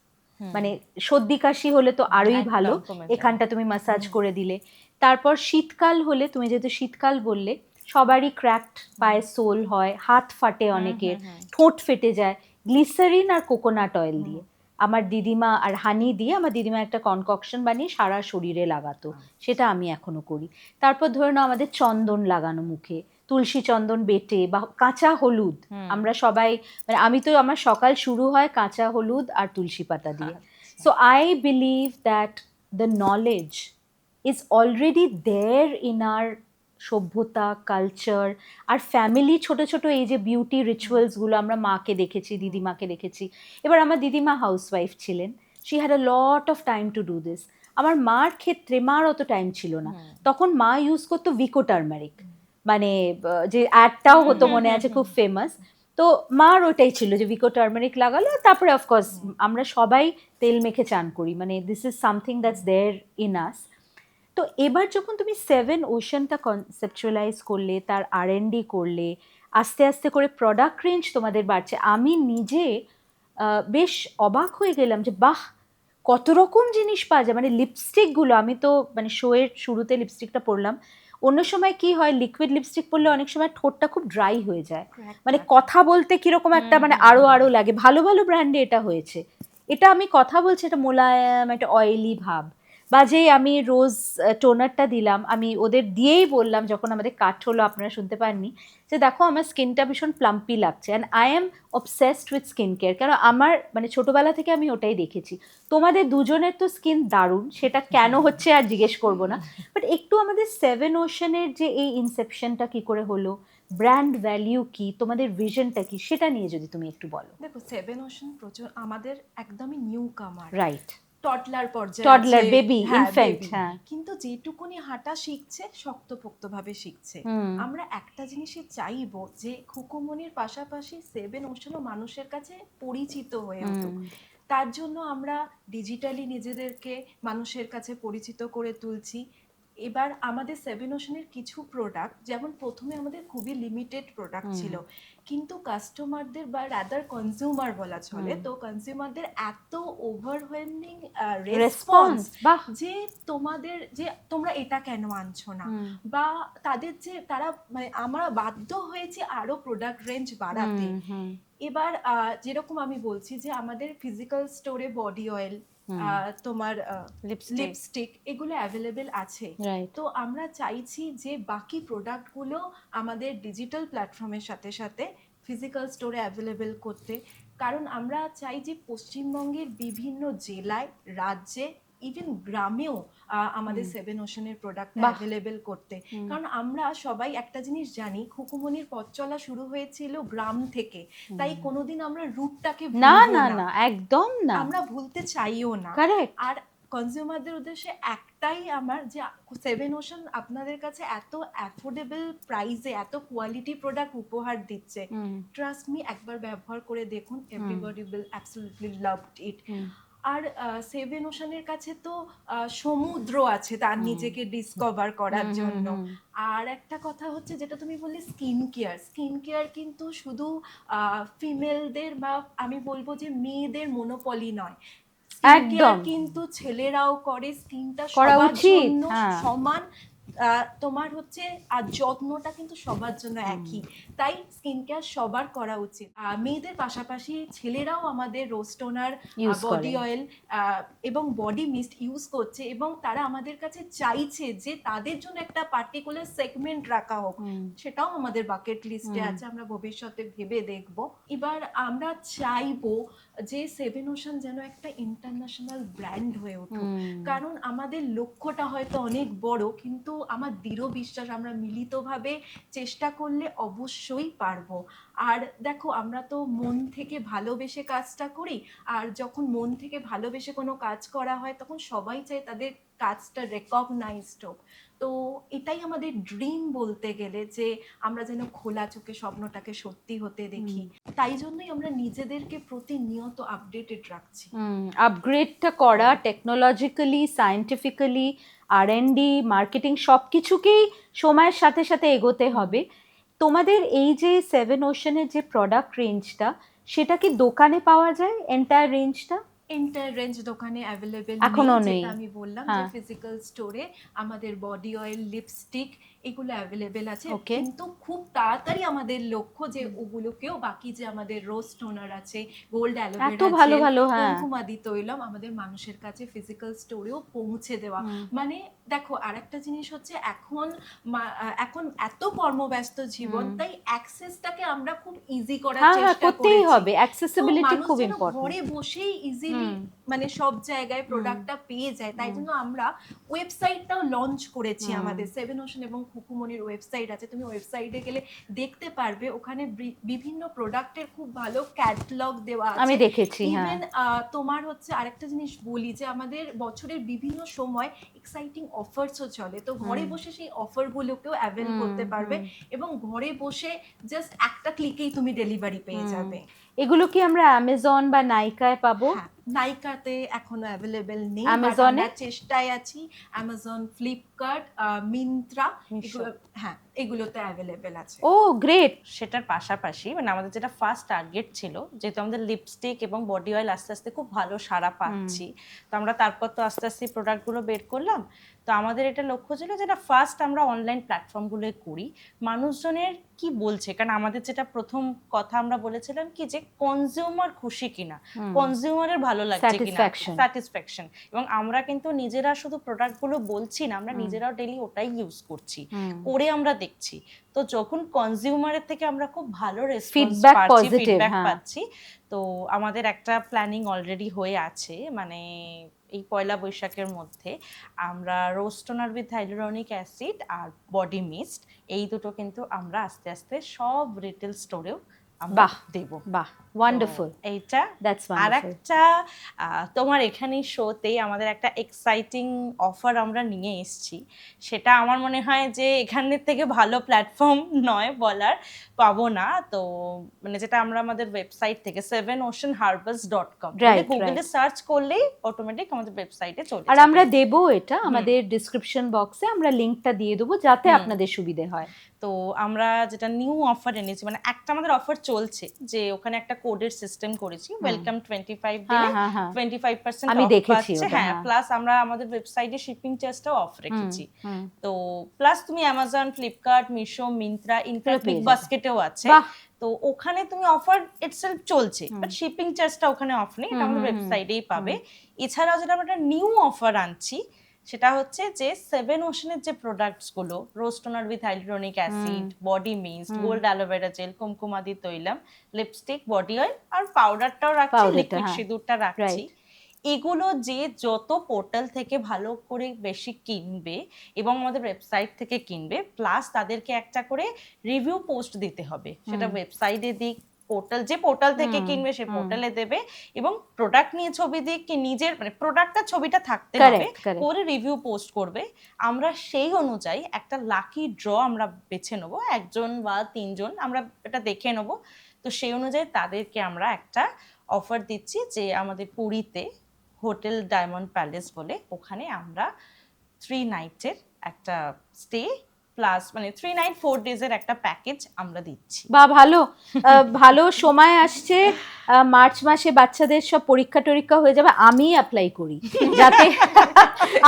মানে সর্দি কাশি হলে তো আরোই ভালো, এখানটা তুমি ম্যাসাজ করে দিলে। তারপর শীতকাল হলে, তুমি যেহেতু শীতকাল বললে, সবারই ক্র্যাকড পায়ে সোল হয়, হাত ফাটে অনেকের, ঠোঁট ফেটে যায়, গ্লিসারিন আর কোকোনাট অয়েল দিয়ে, আমার দিদিমা আর হানি দিয়ে আমার দিদিমা একটা কনককশন বানিয়ে সারা শরীরে লাগাতো, সেটা আমি এখনো করি। তারপর ধরে নাও আমাদের চন্দন লাগানো মুখে, তুলসী চন্দন বেটে, বা কাঁচা হলুদ, আমরা সবাই মানে আমি তো, আমার সকাল শুরু হয় কাঁচা হলুদ আর তুলসী পাতা দিয়ে। So I believe that the knowledge is already there in our সভ্যতা, কালচার আর ফ্যামিলি। ছোট ছোট এই যে বিউটি রিচুয়ালসগুলো আমরা মাকে দেখেছি, দিদিমাকে দেখেছি। এবার আমার দিদিমা হাউসওয়াইফ ছিলেন, she had a lot of time to do this. আমার মার ক্ষেত্রে, মার অত টাইম ছিল না, তখন মা ইউজ করতো ভিকো টার্মারিক, মানে যে অ্যাডটাও হতো মনে আছে, খুব ফেমাস। তো মার ওটাই ছিল যে ভিকো টার্মারিক লাগালো, তারপরে অফকোর্স আমরা সবাই তেল মেখে চান করি, মানে this is something that's there in us. তো এবার যখন তুমি 7 ওশানটা কনসেপচুয়ালাইজ করলে, তার R&D করলে, আস্তে আস্তে করে প্রোডাক্ট রেঞ্জ তোমাদের বাড়ছে, আমি নিজে বেশ অবাক হয়ে গেলাম যে বাহ, কত রকম জিনিস পাওয়া যায়। মানে লিপস্টিকগুলো, আমি তো মানে শোয়ের শুরুতে লিপস্টিকটা পরলাম, অন্য সময় কি হয়, লিকুইড লিপস্টিক পরলে অনেক সময় ঠোঁটটা খুব ড্রাই হয়ে যায়, মানে কথা বলতে কিরকম একটা মানে আরো লাগে। ভালো ভালো ব্র্যান্ডে এটা হয়েছে, এটা আমি কথা বলছি, এটা মোলায়েম, একটা অয়েলি ভাব। বা যেই আমি রোজ টোনারটা দিলাম, আমি ওদের দিয়েই বললাম যখন আমাদের কাট হলো, আপনারা শুনতে পাননি, যে দেখো আমার স্কিনটা ভীষণ প্লাম্পি লাগছে, and I M obsessed with skin care, কারণ আমার মানে ছোটোবেলা থেকে আমি ওটাই দেখেছি। তোমাদের দুজনের তো স্কিন দারুণ, সেটা কেন হচ্ছে আর জিজ্ঞেস করবো না, বাট একটু আমাদের সেভেন ওশানের যে এই ইনসেপশনটা কি করে হলো, ব্র্যান্ড ভ্যালিউ কি, তোমাদের ভিশনটা কি, সেটা নিয়ে যদি তুমি একটু বলো। দেখো, সেভেন ওশান প্রচুর আমাদের একদমই নিউ কামার, রাইট, টডলার পর্যায়ে টডলার, আছে, বেবি, হ্যাঁ, ইনফ্যান্ট, baby। হ্যাঁ। কিন্তু যেটুকুনি হাঁটা শিখছে শক্তপোক্ত ভাবে শিখছে। হুম। আমরা একটা জিনিসই চাইবো যে খুকুমনির পাশাপাশি সেভেন ওশানও মানুষের কাছে পরিচিত হয়ে উঠুক। তার জন্য আমরা ডিজিটালি নিজেদেরকে মানুষের কাছে পরিচিত করে তুলছি। এবার আমাদের সেভেন ওশানের কিছু প্রোডাক্ট, যেমন প্রথমে আমাদের খুবই লিমিটেড প্রোডাক্ট ছিল, কিন্তু কাস্টমারদের বা রাদার কনজিউমার বলা চলে, তো কনজিউমারদের এত ওভারওয়েলমিং রেসপন্স, বাহ, যে তোমাদের যে তোমরা এটা কেন আনছো না, বা তাদের যে তারা মানে আমরা বাধ্য হয়েছি আরো প্রোডাক্ট রেঞ্জ বাড়াতে। এবার যেরকম আমি বলছি যে আমাদের ফিজিক্যাল স্টোরে বডি অয়েল, তোমার লিপস্টিক, এগুলো অ্যাভেলেবেল আছে। তো আমরা চাইছি যে বাকি প্রোডাক্টগুলো আমাদের ডিজিটাল প্ল্যাটফর্মের সাথে সাথে ফিজিক্যাল স্টোরে অ্যাভেলেবেল করতে, কারণ আমরা চাই যে পশ্চিমবঙ্গের বিভিন্ন জেলায়, রাজ্যে, ইভেন গ্রামেও আমাদের সেভেন ওশানের প্রোডাক্ট অ্যাভেলেবেল করতে। কারণ আমরা সবাই একটা জিনিস জানি, খুকুমনির পথ চলা শুরু হয়েছিল গ্রাম থেকে, তাই কোনোদিন আমরা রুটটাকে না না না, একদম না, আমরা ভুলতে চাইও না। কারেক্ট। আর কনজিউমারদের উদ্দেশ্যে একটাই আমার, যে সেভেন ওশান আপনাদের কাছে এত অ্যাফোর্ডেবল প্রাইসে এত কোয়ালিটি প্রোডাক্ট উপহার দিচ্ছে, ট্রাস্ট মি, একবার ব্যবহার করে দেখুন, everybody will absolutely loved it. আর সেভেন ওশানের কাছে তো সমুদ্র আছে তার নিজেকে ডিসকভার করার জন্য। আর একটা কথা হচ্ছে, যেটা তুমি বললে স্কিন কেয়ার কিন্তু শুধু ফিমেলদের বা আমি বলবো যে মেয়েদের মনোপলি নয়, স্কিন কেয়ার কিন্তু ছেলেরাও করে, স্কিনটা সবার জন্য সমান। তোমার হচ্ছে আর যত্নটা কিন্তু সবার জন্য একই, তাই স্কিন কেয়ার সবার করা উচিত। মেয়েদের পাশাপাশি ছেলেরাও আমাদের রোজ টোনার, বডি অয়েল এবং বডি মিস্ট ইউজ করছে, এবং তারা আমাদের কাছে চাইছে যে তাদের জন্য একটা পার্টিকুলার সেগমেন্ট রাখা হোক, সেটাও আমাদের বাকেট লিস্টে আছে, আমরা ভবিষ্যতে ভেবে দেখব। এবার আমরা চাইবো যে সেভেন ওশান যেন একটা ইন্টারন্যাশনাল ব্র্যান্ড হয়ে উঠুক, কারণ আমাদের লক্ষ্যটা হয়তো অনেক বড়, কিন্তু আমার দৃঢ় বিশ্বাস আমরা মিলিতভাবে চেষ্টা করলে অবশ্যই পারবো। আর দেখো, আমরা তো মন থেকে ভালোবেসে কাজটা করি, আর যখন মন থেকে ভালোবেসে কোনো কাজ করা হয় তখন সবাই চায় তাদের কাজটা রেকগনাইজড হোক। তো এটাই আমাদের ড্রিম বলতে গেলে, যে আমরা যেন খোলা চোখে স্বপ্নটাকে সত্যি হতে দেখি। তাই জন্যই আমরা নিজেদেরকে প্রতিনিয়ত আপডেটেড রাখছি। আপগ্রেডটা করা, টেকনোলজিক্যালি, সায়েন্টিফিক্যালি, R&D, মার্কেটিং, সব কিছুকেই সময়ের সাথে সাথে এগোতে হবে। তোমাদের এই যে সেভেন ওশানের যে প্রোডাক্ট রেঞ্জটা, সেটা কি দোকানে পাওয়া যায় এন্টায়ার রেঞ্জটা? এন্টায়ার রেঞ্জ দোকানে অ্যাভেলেবেল এখনো নেই, যেটা আমি বললাম যে ফিজিক্যাল স্টোরে আমাদের বডি অয়েল, লিপস্টিক, এগুলো অ্যাভেলেবেল আছে, কিন্তু খুব তাড়াতাড়ি আমাদের লক্ষ্য যে ওগুলোকেও, বাকি যে আমাদের রোজ টোনার আছে, গোল্ড অ্যালোভেরা আছে, কুঙ্কুমাদি তৈলম, আমাদের মানুষের কাছে ফিজিক্যাল স্টোরেও পৌঁছে দেওয়া। মানে দেখো, আরেকটা জিনিস হচ্ছে, এখন এত কর্মব্যস্ত জীবন, তাই অ্যাক্সেসটাকে আমরা খুব ইজি করার চেষ্টা করতেই হবে, অ্যাক্সেসিবিলিটি খুব ইম্পর্টেন্ট, ঘরে বসেই ইজিলি মানে সব জায়গায় প্রোডাক্টটা পেয়ে যায়। তাই জন্য আমরা ওয়েবসাইটটাও লঞ্চ করেছি, আমাদের সেভেন ওশান এবং খুকুমনির ওয়েবসাইট আছে, তুমি ওয়েবসাইটে গেলে দেখতে পারবে, ওখানে বিভিন্ন প্রোডাক্টের খুব ভালো ক্যাটালগ দেওয়া আছে, আমি দেখেছি। ইভেন তোমার হচ্ছে আরেকটা জিনিস বলি, যে আমাদের বছরের বিভিন্ন সময় এক্সাইটিং অফারসও চলে, তো ঘরে বসে সেই অফারগুলোকেও অ্যাভেল করতে পারবে, এবং ঘরে বসে জাস্ট একটা ক্লিকেই তুমি ডেলিভারি পেয়ে যাবে। এগুলো কি আমরা অ্যামাজন বা নাইকায় পাবো? নাইকাতে এখনো অ্যাভেলেবেল নেই, অ্যামাজনে চেষ্টায় আছি। অ্যামাজন, ফ্লিপকার্ট, মিন্ত্রা, এগুলোতে অ্যাভেলেবেল আছে। ও গ্রেট। সেটার পাশাপাশি মানে আমাদের যেটা ফার্স্ট টার্গেট ছিল, যেহেতু আমাদের লিপস্টিক এবং বডি অয়েল আস্তে আস্তে খুব ভালো সাড়া পাচ্ছি, তো আমরা তারপর তো আস্তে আস্তে প্রোডাক্টগুলো বের করলাম। তো আমাদের এটা লক্ষ্য ছিল যেটা ফার্স্ট আমরা অনলাইন প্ল্যাটফর্মগুলোয় করি, মানুষজনের কি বলছে, কারণ আমাদের যেটা প্রথম কথা আমরা বলেছিলাম কি, যে কনজিউমার খুশি কিনা, কনজিউমারের ভালো লাগছে কিনা, Satisfaction. স্যাটিসফ্যাকশন। এবং আমরা কিন্তু নিজেরা শুধু প্রোডাক্টগুলো বলছি না, আমরা নিজেরাও ডেইলি ওটাই ইউজ করছি, করে আমরা দেখছি। তো যখন কনজিউমারের থেকে আমরা খুব ভালো রেসপন্স Feedback পাচ্ছি, positive, ফিডব্যাক হ্যাঁ। পাচ্ছি, তো আমাদের একটা প্ল্যানিং অলরেডি হয়ে আছে, মানে এই পয়লা বৈশাখের মধ্যে আমরা rose toner with hyaluronic acid আর বডি মিস্ট এই দুটো কিন্তু আমরা আস্তে আস্তে সব রিটেল স্টোরেও আমরা বাহ দেব। বাহ, ওয়ান্ডারফুল, এইটা দ্যাটস আর ওয়ান্ডারফুল। একটা তোমার এখানেই শোতে আমাদের একটা এক্সাইটিং অফার আমরা নিয়ে এসেছি, সেটা আমার মনে হয় যে এখানের থেকে ভালো প্ল্যাটফর্ম নয় বলার, পাবো না। তো মানে যেটা আমরা আমাদের ওয়েবসাইট থেকে sevenoceanharbors.com Right, গুগলে right. সার্চ করলেই অটোমেটিক আমাদের ওয়েবসাইটে চলে আর যাবে। আমরা দেবো এটা আমাদের ডিসক্রিপশন বক্সে, আমরা লিংকটা দিয়ে দেবো যাতে আপনাদের সুবিধে হয়। তো আমরা যেটা নিউ অফার এনেছি, মানে একটা আমাদের অফার চলছে যে ওখানে একটা কোডের সিস্টেম করেছি, ওয়েলকাম 25 দিলে হ্যাঁ, হ্যাঁ। 25% আমি অফ দেখেছি পাচ্ছে। ওটা, হ্যাঁ, হ্যাঁ। প্লাস আমরা আমাদের ওয়েবসাইটে শিপিং চার্জটাও অফ রেখেছি। হুম। তো প্লাস তুমি Amazon, Flipkart, Meesho, Myntra, in fact পেয়ে বিগ যাবে। বাস্কেটেও আছে। বাহ। তো ওখানে তুমি অফার ইটসেলফ চলছে, বাট শিপিং চার্জটা ওখানে অফ নেই, এটা আমাদের ওয়েবসাইটেই পাবে। এছাড়াও যেটা আমরা একটা নিউ অফার আনছি, সেটা হচ্ছে যে সেভেন ওশনের যে প্রোডাক্টস গুলো, rose toner with hyaluronic acid, body mist, gold aloe vera gel, Kumkumadi Tailam, lipstick, body oil আর পাউডারটাও রাখছি, Powder টা, লিকুইড হ্যাঁ। সিঁদুরটা রাখছি। Right. এগুলো যে যত পোর্টাল থেকে ভালো করে বেশি কিনবে এবং আমাদের ওয়েবসাইট থেকে কিনবে, প্লাস তাদেরকে একটা করে রিভিউ পোস্ট দিতে হবে, সেটা ওয়েবসাইটে দিক, যে পোর্টাল থেকে কিনবে সে পোর্টালে দেবে, এবং প্রোডাক্ট নিয়ে ছবি দিক কি নিজের, মানে প্রোডাক্টটা ছবিটা থাকতে হবে, করে রিভিউ পোস্ট করবে। আমরা সেই অনুযায়ী একটা লাকি ড্র আমরা বেছে নেবো, 1জন বা 3জন, আমরা এটা দেখে নেবো। তো সেই অনুযায়ী তাদেরকে আমরা একটা অফার দিচ্ছি যে আমাদের পুরীতে হোটেল ডায়মন্ড প্যালেস বলে, ওখানে আমরা 3 নাইটের একটা স্টে প্লাস মানে 3 নাইট 4 ডেজের একটা প্যাকেজ আমরা দিচ্ছি। বা ভালো, ভালো সময় আসছে, মার্চ মাসে বাচ্চাদের সব পরীক্ষা টরীক্ষা হয়ে যাবে, আমি অ্যাপ্লাই করি যাতে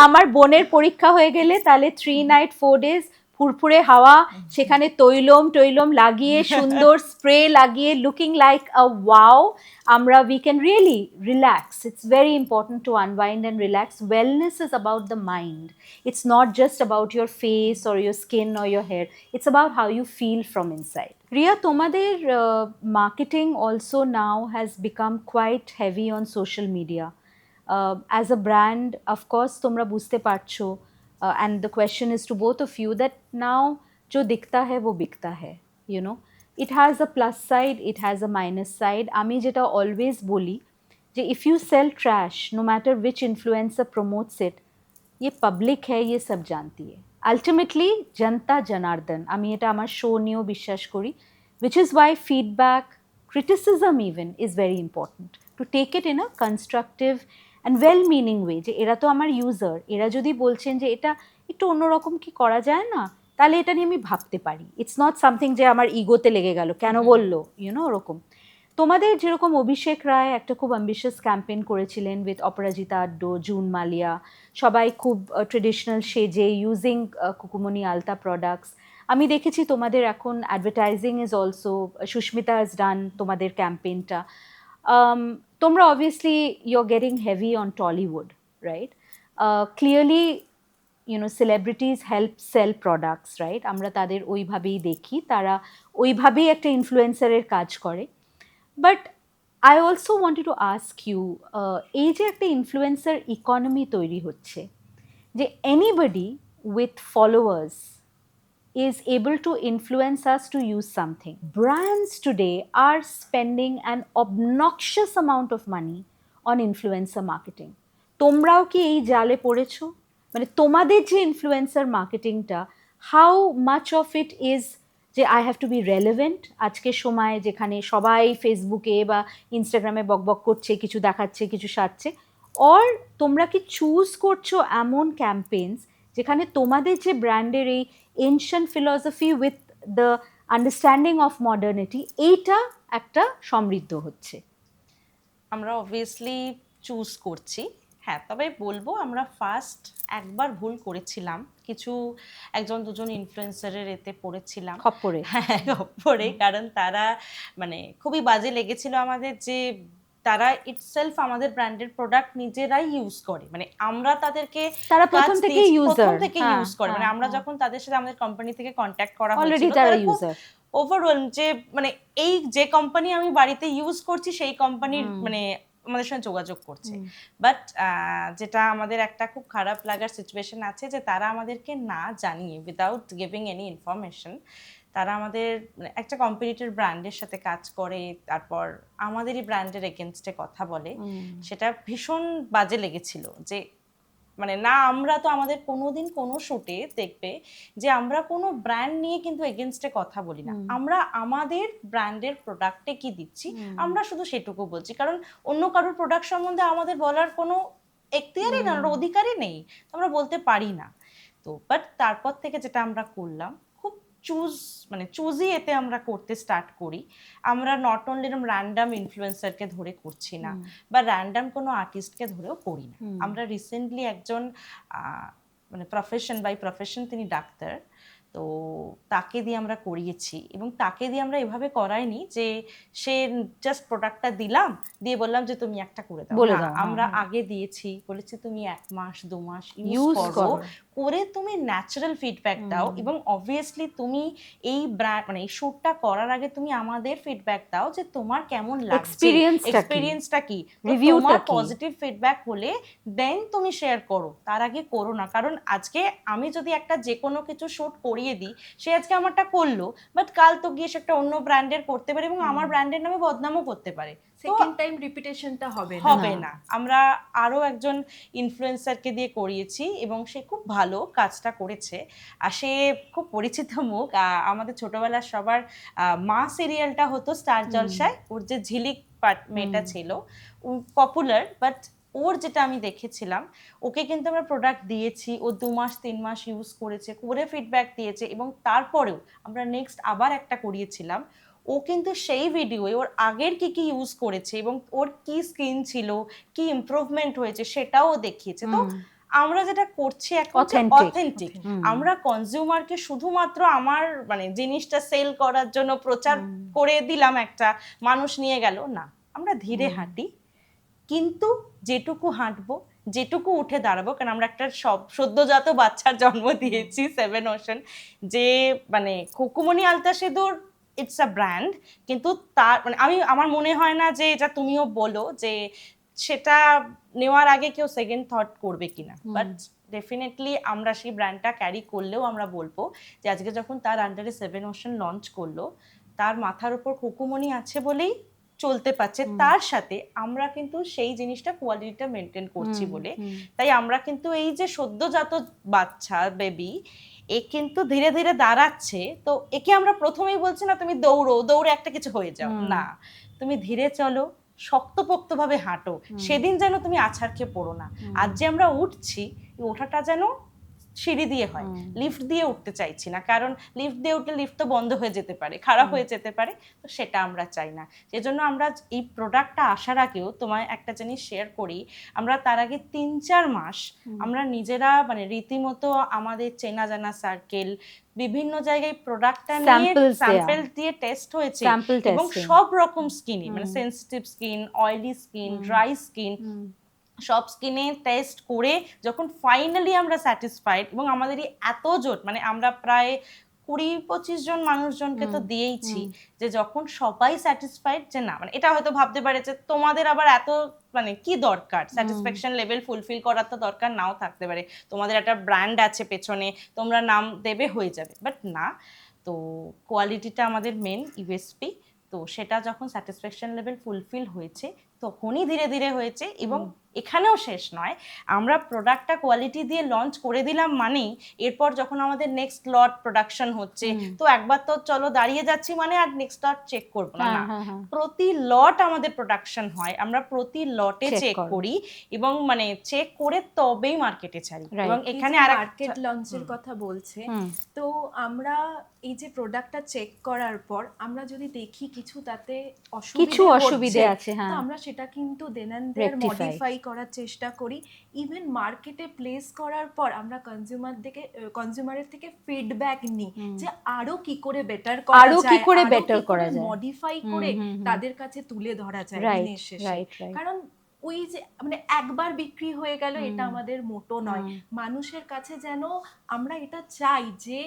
আমার বোনের পরীক্ষা হয়ে গেলে তাহলে 3 নাইট 4 ডেজ ফুরফুরে হাওয়া, সেখানে তৈলম লাগিয়ে সুন্দর স্প্রে লাগিয়ে লুকিং লাইক আ ওয়াও, আমরা we can really relax. It's very important to unwind and relax. Wellness is about the mind. It's not just about your face or your skin or your hair. It's about how you feel from inside. Riya, তোমাদের marketing also now has become quite heavy on social media. As a brand, of course, তোমরা বুঝতে পারছো, and the question is to both of you that now जो दिखता है वो बिकता है, you know. It has a plus side, it has a minus side. আমি যেটা always বলি যে if you sell trash, no matter which influencer promotes it, ये public है, ये सब जानती है. Ultimately, जनता जनार्दन, আমি এটা আমার শো নিয়েও বিশ্বাস করি, which is why feedback, criticism even is very important. To take it in a constructive and well-meaning way, যে এরা তো আমার ইউজার, এরা যদি বলছেন যে এটা একটু অন্যরকম কি করা যায় না, তাহলে এটা নিয়ে আমি ভাবতে পারি। ইটস নট সামথিং যে আমার ইগোতে লেগে গেল, কেন বললো, ইউনো, ওরকম। তোমাদের যেরকম অভিষেক রায় একটা খুব অ্যাম্বিশিয়াস ক্যাম্পেইন করেছিলেন উইথ অপরাজিতা আড্ডো, জুন মালিয়া, সবাই খুব ট্রেডিশনাল সেজে, ইউজিং কুকুমনি আলতা প্রোডাক্টস। আমি দেখেছি তোমাদের এখন advertising is also, Sushmita has done তোমাদের ক্যাম্পেইনটা। তোমরা obviously you're getting heavy on Tollywood, right? Clearly, you know, celebrities help sell products, right? আমরা তাদের ওইভাবেই দেখি, তারা ওইভাবেই একটা ইনফ্লুয়েন্সারের কাজ করে। But I also wanted to ask you, এই যে একটা ইনফ্লুয়েন্সার ইকোনমি তৈরি হচ্ছে, যে anybody with followers is able to influence us to use something. Brands today are spending an obnoxious amount of money on influencer marketing. তোমরাও কি এই জালে পড়েছো? মানে তোমাদের যে ইনফ্লুয়েন্সার মার্কেটিংটা, how much of it is যে I have to be relevant আজকের সময়, যেখানে সবাই ফেসবুকে বা ইনস্টাগ্রামে বকবক করছে, কিছু দেখাচ্ছে, কিছু সাজছে, অর তোমরা কি চুজ করছো এমন ক্যাম্পেইনস যেখানে তোমাদের যে ব্র্যান্ডের এই ancient philosophy with the understanding of modernity, এইটা একটা সমৃদ্ধ হচ্ছে? আমরা অবভিয়াসলি চুজ করছি, হ্যাঁ। তবে বলবো আমরা ফার্স্ট একবার ভুল করেছিলাম, কিছু 1-2জন ইনফ্লুয়েন্সারের এতে পড়েছিলাম, খপ্পরে। হ্যাঁ খপ্পরে, কারণ তারা মানে খুবই বাজে লেগেছিল আমাদের যে তারা ইটসেলফ আমাদের ব্র্যান্ডের প্রোডাক্ট নিজেরাই ইউজ করে, মানে আমরা তাদেরকে তারা প্রথম কাজ থেকে দিয়েছি, ইউজার, প্রথম থেকে ইউজ করে, মানে আমরা যখন তাদের সাথে আমাদের কোম্পানি থেকে কন্ট্যাক্ট করা অলরেডি হয়েছিল তারা তারা খুব ইউজার। ওভারওয়েলম যে মানে এই যে কোম্পানি আমি বাড়িতে ইউজ করছি সেই কোম্পানির মানে আমাদের সঙ্গে যোগাযোগ করছে। বাট যেটা আমাদের একটা খুব খারাপ লাগার সিচুয়েশন আছে যে তারা আমাদেরকে না জানিয়ে, উইদাউট গিভিং এনি ইনফরমেশন, তারা আমাদের একটা কম্পিটিটর ব্র্যান্ডের সাথে কাজ করে, তারপর আমাদেরই ব্র্যান্ডের এগেনস্টে কথা বলে। সেটা ভীষণ বাজে লেগেছিল যে মানে না, আমরা তো আমাদের কোনোদিন কোনো শুটে দেখবে যে আমরা কোনো ব্র্যান্ড নিয়ে কিন্তু এগেনস্টে কথা বলি না, আমরা আমাদের ব্র্যান্ডের প্রোডাক্টে কি দিচ্ছি আমরা শুধু সেটুকু বলছি, কারণ অন্য কারোর প্রোডাক্ট সম্বন্ধে আমাদের বলার কোনো এখতিয়ারই না, অধিকারই নেই, আমরা বলতে পারি না। তো বাট তারপর থেকে যেটা আমরা করলাম, খুব চুজি এতে আমরা করতে স্টার্ট করি। আমরা নট অনলি এরকম র্যান্ডাম ইনফ্লুয়েন্সারকে ধরে করছি না, বা র্যান্ডাম কোনো আর্টিস্টকে ধরেও করি না। আমরা রিসেন্টলি একজন মানে প্রফেশন তিনি ডাক্তার, তো তাকে দিয়ে আমরা করিয়েছি, এবং তাকে দিয়ে আমরা এভাবে করাইনি যে সে জাস্ট প্রোডাক্টটা দিলাম, দিয়ে বললাম যে তুমি একটা করে দাও, আমরা আগে দিয়েছি, বলেছি তুমি 1 মাস 2 মাস ইউজ করো, করে তুমি ন্যাচারাল ফিডব্যাক দাও, এবং অবভিয়াসলি তুমি এই ব্র্যান্ড মানে এই শ্যুটটা করার আগে তুমি আমাদের ফিডব্যাক দাও যে তোমার কেমন লাগছে, এক্সপেরিয়েন্সটা কি, তোমার পজিটিভ ফিডব্যাক হলে দেন তুমি শেয়ার করো, তার আগে করো না। কারণ আজকে আমি যদি একটা যে কোনো কিছু শ্যুট করিয়ে দিই, সে আজকে আমারটা করলো, বাট কাল তো গিয়ে সে একটা অন্য ব্র্যান্ডের করতে পারে এবং আমার ব্র্যান্ডের নামে বদনামও করতে পারে, সেকেন্ড টাইম রিপিটেশনটা হবে না। আমরা আরো একজন ইনফ্লুয়েন্সারকে দিয়ে করিয়েছি এবং সে খুব ভালো কাজটা করেছে, আর সে খুব পরিচিত মুখ। আমাদের ছোটবেলার সবার মা সিরিয়ালটা হতো স্টার জলসায়, ওর যে ঝিলিক মেয়েটা ছিল পপুলার, বাট ওর যেটা আমি দেখেছিলাম, ওকে কিন্তু আমরা প্রোডাক্ট দিয়েছি, ও 2 মাস 3 মাস ইউজ করেছে, করে ফিডব্যাক দিয়েছে, এবং তারপরেও আমরা নেক্সট আবার একটা করিয়েছিলাম, ও কিন্তু সেই ভিডিওয়ে ওর আগের কি কি ইউজ করেছে এবং ওর কি স্কিন ছিল, কি ইমপ্রুভমেন্ট হয়েছে সেটাও দেখিয়েছে। তো আমরা যেটা করছি এখন অথেন্টিক, আমরা কনজিউমারকে শুধুমাত্র আমার মানে জিনিসটা সেল করার জন্য প্রচার করে দিলাম, একটা মানুষ নিয়ে গেল না, আমরা ধীরে হাঁটি, কিন্তু যেটুকু হাঁটবো, যেটুকু উঠে দাঁড়াবো, কারণ আমরা একটা সদ্যজাত বাচ্চার জন্ম দিয়েছি 7 ওশান, যে মানে খুকুমনি আলতা সিঁদুর ইটস আ ব্র্যান্ড, কিন্তু তার মানে আমার মনে হয় না যে এটা তুমিও বলো যে সেটা নেওয়ার আগে কেউ সেকেন্ড থট করবে কিনা, বাট ডেফিনেটলি আমরা সেই ব্র্যান্ডটা ক্যারি করলেও আমরা বলবো যে আজকে যখন তার আন্ডারে 7 ওশান লঞ্চ করলো, তার মাথার উপর খুকুমনি আছে বলেই চলতে পারছে, তার সাথে আমরা কিন্তু সেই জিনিসটা কোয়ালিটিটা মেনটেন করছি বলে, তাই আমরা কিন্তু এই যে সদ্যজাত বাচ্চা বেবি, এ কিন্তু ধীরে ধীরে দাঁড়াচ্ছে, তো একে আমরা প্রথমেই বলছি না তুমি দৌড়ে একটা কিছু হয়ে যাও, না, তুমি ধীরে চলো, শক্তপোক্তভাবে হাঁটো, সেদিন যেন তুমি আছাড় খেয়ে পড়ো না। আজ যে আমরা উঠছি, ওঠাটা যেন সিঁড়ি দিয়ে হয়, লিফট দিয়ে উঠতে চাইছি না, কারণ লিফট দিয়ে উঠলে লিফট তো বন্ধ হয়ে যেতে পারে, খারাপ হয়ে যেতে পারে, তো সেটা আমরা চাই না। সেজন্য আমরা এই প্রোডাক্টটা আসার আগেও তোমায় একটা জিনিস শেয়ার করি, আমরা তার আগে 3-4 মাস আমরা নিজেরা মানে রীতিমতো আমাদের চেনা জানা সার্কেল বিভিন্ন জায়গায় প্রোডাক্টটা নিয়ে স্যাম্পল দিয়ে টেস্ট হয়েছে, এবং সব রকম স্কিনে মানে sensitive skin, oily skin, dry skin, সব স্কিনে টেস্ট করে যখন ফাইনালি আমরা স্যাটিসফাইড, এবং আমাদেরই এত জোট মানে আমরা প্রায় 20-25 জন মানুষজনকে তো দিয়েইছি, যে যখন সবাই স্যাটিসফাইড যে না মানে এটা হয়তো ভাবতে পারে যে তোমাদের আবার এত মানে কি দরকার, স্যাটিসফ্যাকশন লেভেল ফুলফিল করার তো দরকার নাও থাকতে পারে, তোমাদের একটা ব্র্যান্ড আছে পেছনে, তোমরা নাম দেবে হয়ে যাবে, বাট না, তো কোয়ালিটিটা আমাদের মেন ইউএসপি, তো সেটা যখন স্যাটিসফ্যাকশন লেভেল ফুলফিল হয়েছে তখনই ধীরে ধীরে হয়েছে, এবং এখানেও শেষ নয়, আমরা প্রোডাক্টটা কোয়ালিটি দিয়ে লঞ্চ করে দিলাম মানেই এরপর যখন আমাদের নেক্সট লট প্রোডাকশন হচ্ছে, তো একবার তো চলো দাঁড়িয়ে যাচ্ছি মানে আর নেক্সট লট চেক করবো না, প্রতি লট আমাদের প্রোডাকশন হয়, আমরা প্রতি লটে চেক করি, এবং মানে চেক করে তবেই মার্কেটে ছাড়ি। এবং এখানে আর মার্কেট লঞ্চের কথা বলছে, তো আমরা এই যে প্রোডাক্টটা চেক করার পর আমরা যদি দেখি কিছু তাতে কিছু অসুবিধে আছে, তো আমরা সেটা কিন্তু দেন এন্ড দেয়ার মডিফাই করার চেষ্টা করি। ইভেন মার্কেটে প্লেস করার পর আমরা কনজিউমারের থেকে ফিডব্যাক নিই যে আরো কি করে বেটার করা আরো যায়, কি করে আরো better কি করা করে যায়। মডিফাই করে তাদের কাছে তুলে ধরা যায় রাইট দিনের শেষে। Right right. কারণ ওই যে মানে একবার বিক্রি হয়ে গেল এটা আমাদের মোটো নয়। মানুষের কাছে যেন আমরা এটা চাই যে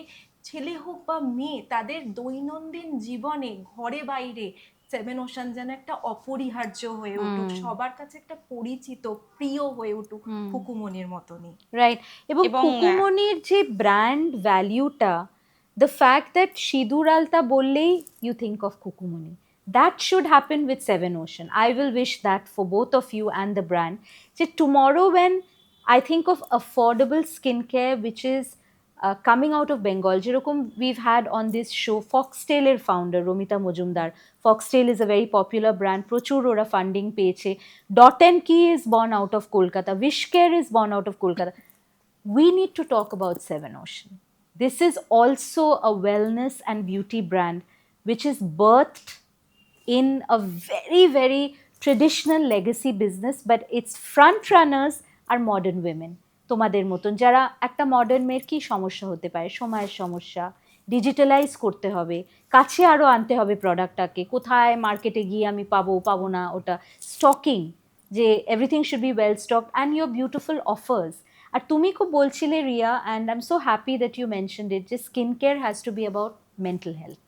ছেলে হোক বা মেয়ে তাদের দৈনন্দিন জীবনে ঘরে বাইরে সেভেন ওশান যেন একটা অপরিহার্য হয়ে উঠুক, সবার কাছে একটা পরিচিত প্রিয় হয়ে উঠুক খুকুমনির মতনই। রাইট। এবং এবং, খুকুমনির যে ব্র্যান্ড ভ্যালিউটা, the fact that sindoor alta বললেই you think of Khukumoni, that should happen with Seven Ocean. I will wish that for both of you and the brand. So tomorrow when I think of affordable skincare which is coming out of Bengal, যেরকম we've had on this show Foxtail এর founder Romita Mojumdar. Foxtail is a very popular brand, প্রচুর ওরা funding পেয়েছে। Dot and Key is born out of Kolkata, Wishcare is born out of Kolkata. We need to talk about Seven Ocean. This is also a wellness and beauty brand which is birthed in a very, very traditional legacy business, but its front runners are modern women. তোমাদের মতন যারা, একটা modern মেয়ের কী সমস্যা হতে পারে, সময়ের সমস্যা, ডিজিটালাইজ করতে হবে, কাছে আরও আনতে হবে প্রোডাক্টটাকে, কোথায় মার্কেটে গিয়ে আমি পাবো না, ওটা স্টকিং, যে everything should be well stocked and your beautiful offers. আর তুমি খুব বলছিলে Riya, and I am so happy that you mentioned it, যে skin care has to be about mental health.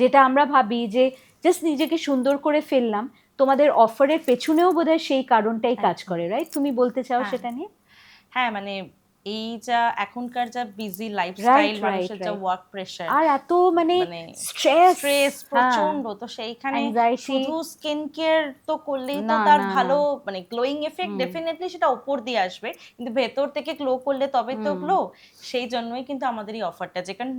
যেটা আমরা ভাবি যে জাস্ট নিজেকে সুন্দর করে ফেললাম, তোমাদের অফারের পেছনেও বোধহয় সেই কারণটাই কাজ করে, রাইট? তুমি বলতে চাও সেটা নিয়ে? হ্যাঁ, মানে এই যা এখনকার যা বিজি লাইফস্টাইল, মানুষের যা ওয়ার্ক প্রেশার আর এত মানে স্ট্রেস প্রচন্ড, তো সেইখানে শুধু স্কিন কেয়ার তো করলেই তো তার ভালো মানে গ্লোয়িং এফেক্ট ডেফিনেটলি সেটা উপর দিয়ে আসবে, কিন্তু ভেতর থেকে গ্লো করলে তবে তো গ্লো। সেই জন্যই কিন্তু আমাদের এই অফারটা, যে কারণ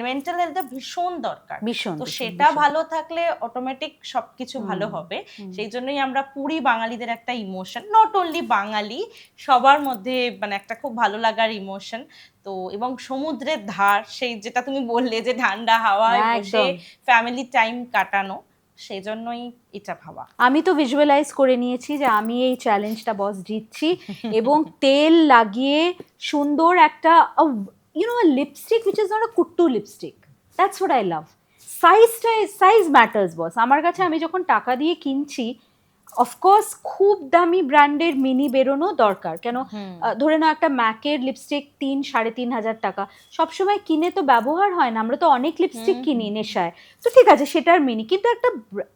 মেন্টাল হেলথটা ভীষণ দরকার, তো সেটা ভালো থাকলে অটোমেটিক সবকিছু ভালো হবে। সেই জন্যই আমরা পুরি বাঙালিদের একটা ইমোশন, নট অনলি বাঙালি, সবার মধ্যে মানে একটা খুব ভালো লাগার ইমোশন। তো এবং সমুদ্রের ধার, সেই যেটা তুমি বললে যে ঠান্ডা হাওয়ায় বসে ফ্যামিলি টাইম কাটানো, সেই জন্যই এটা ভাবা। আমি তো ভিজুয়ালাইজ করে নিয়েছি যে আমি এই চ্যালেঞ্জটা বস জিতছি, এবং তেল লাগিয়ে সুন্দর একটা lipstick which is not a কুট্টু lipstick, that's what I love. Size matters boss আমার কাছে। আমি যখন টাকা দিয়ে কিনছি, অফকোর্স খুব দামি ব্র্যান্ডের মিনি বেরোনো দরকার, কেন ধরে নাও একটা ম্যাকের লিপস্টিক 3-3.5 টাকা, সবসময় কিনে তো ব্যবহার হয় না, আমরা তো অনেক লিপস্টিক কিনি নেশায়, তো ঠিক আছে সেটার মিনি, কিন্তু একটা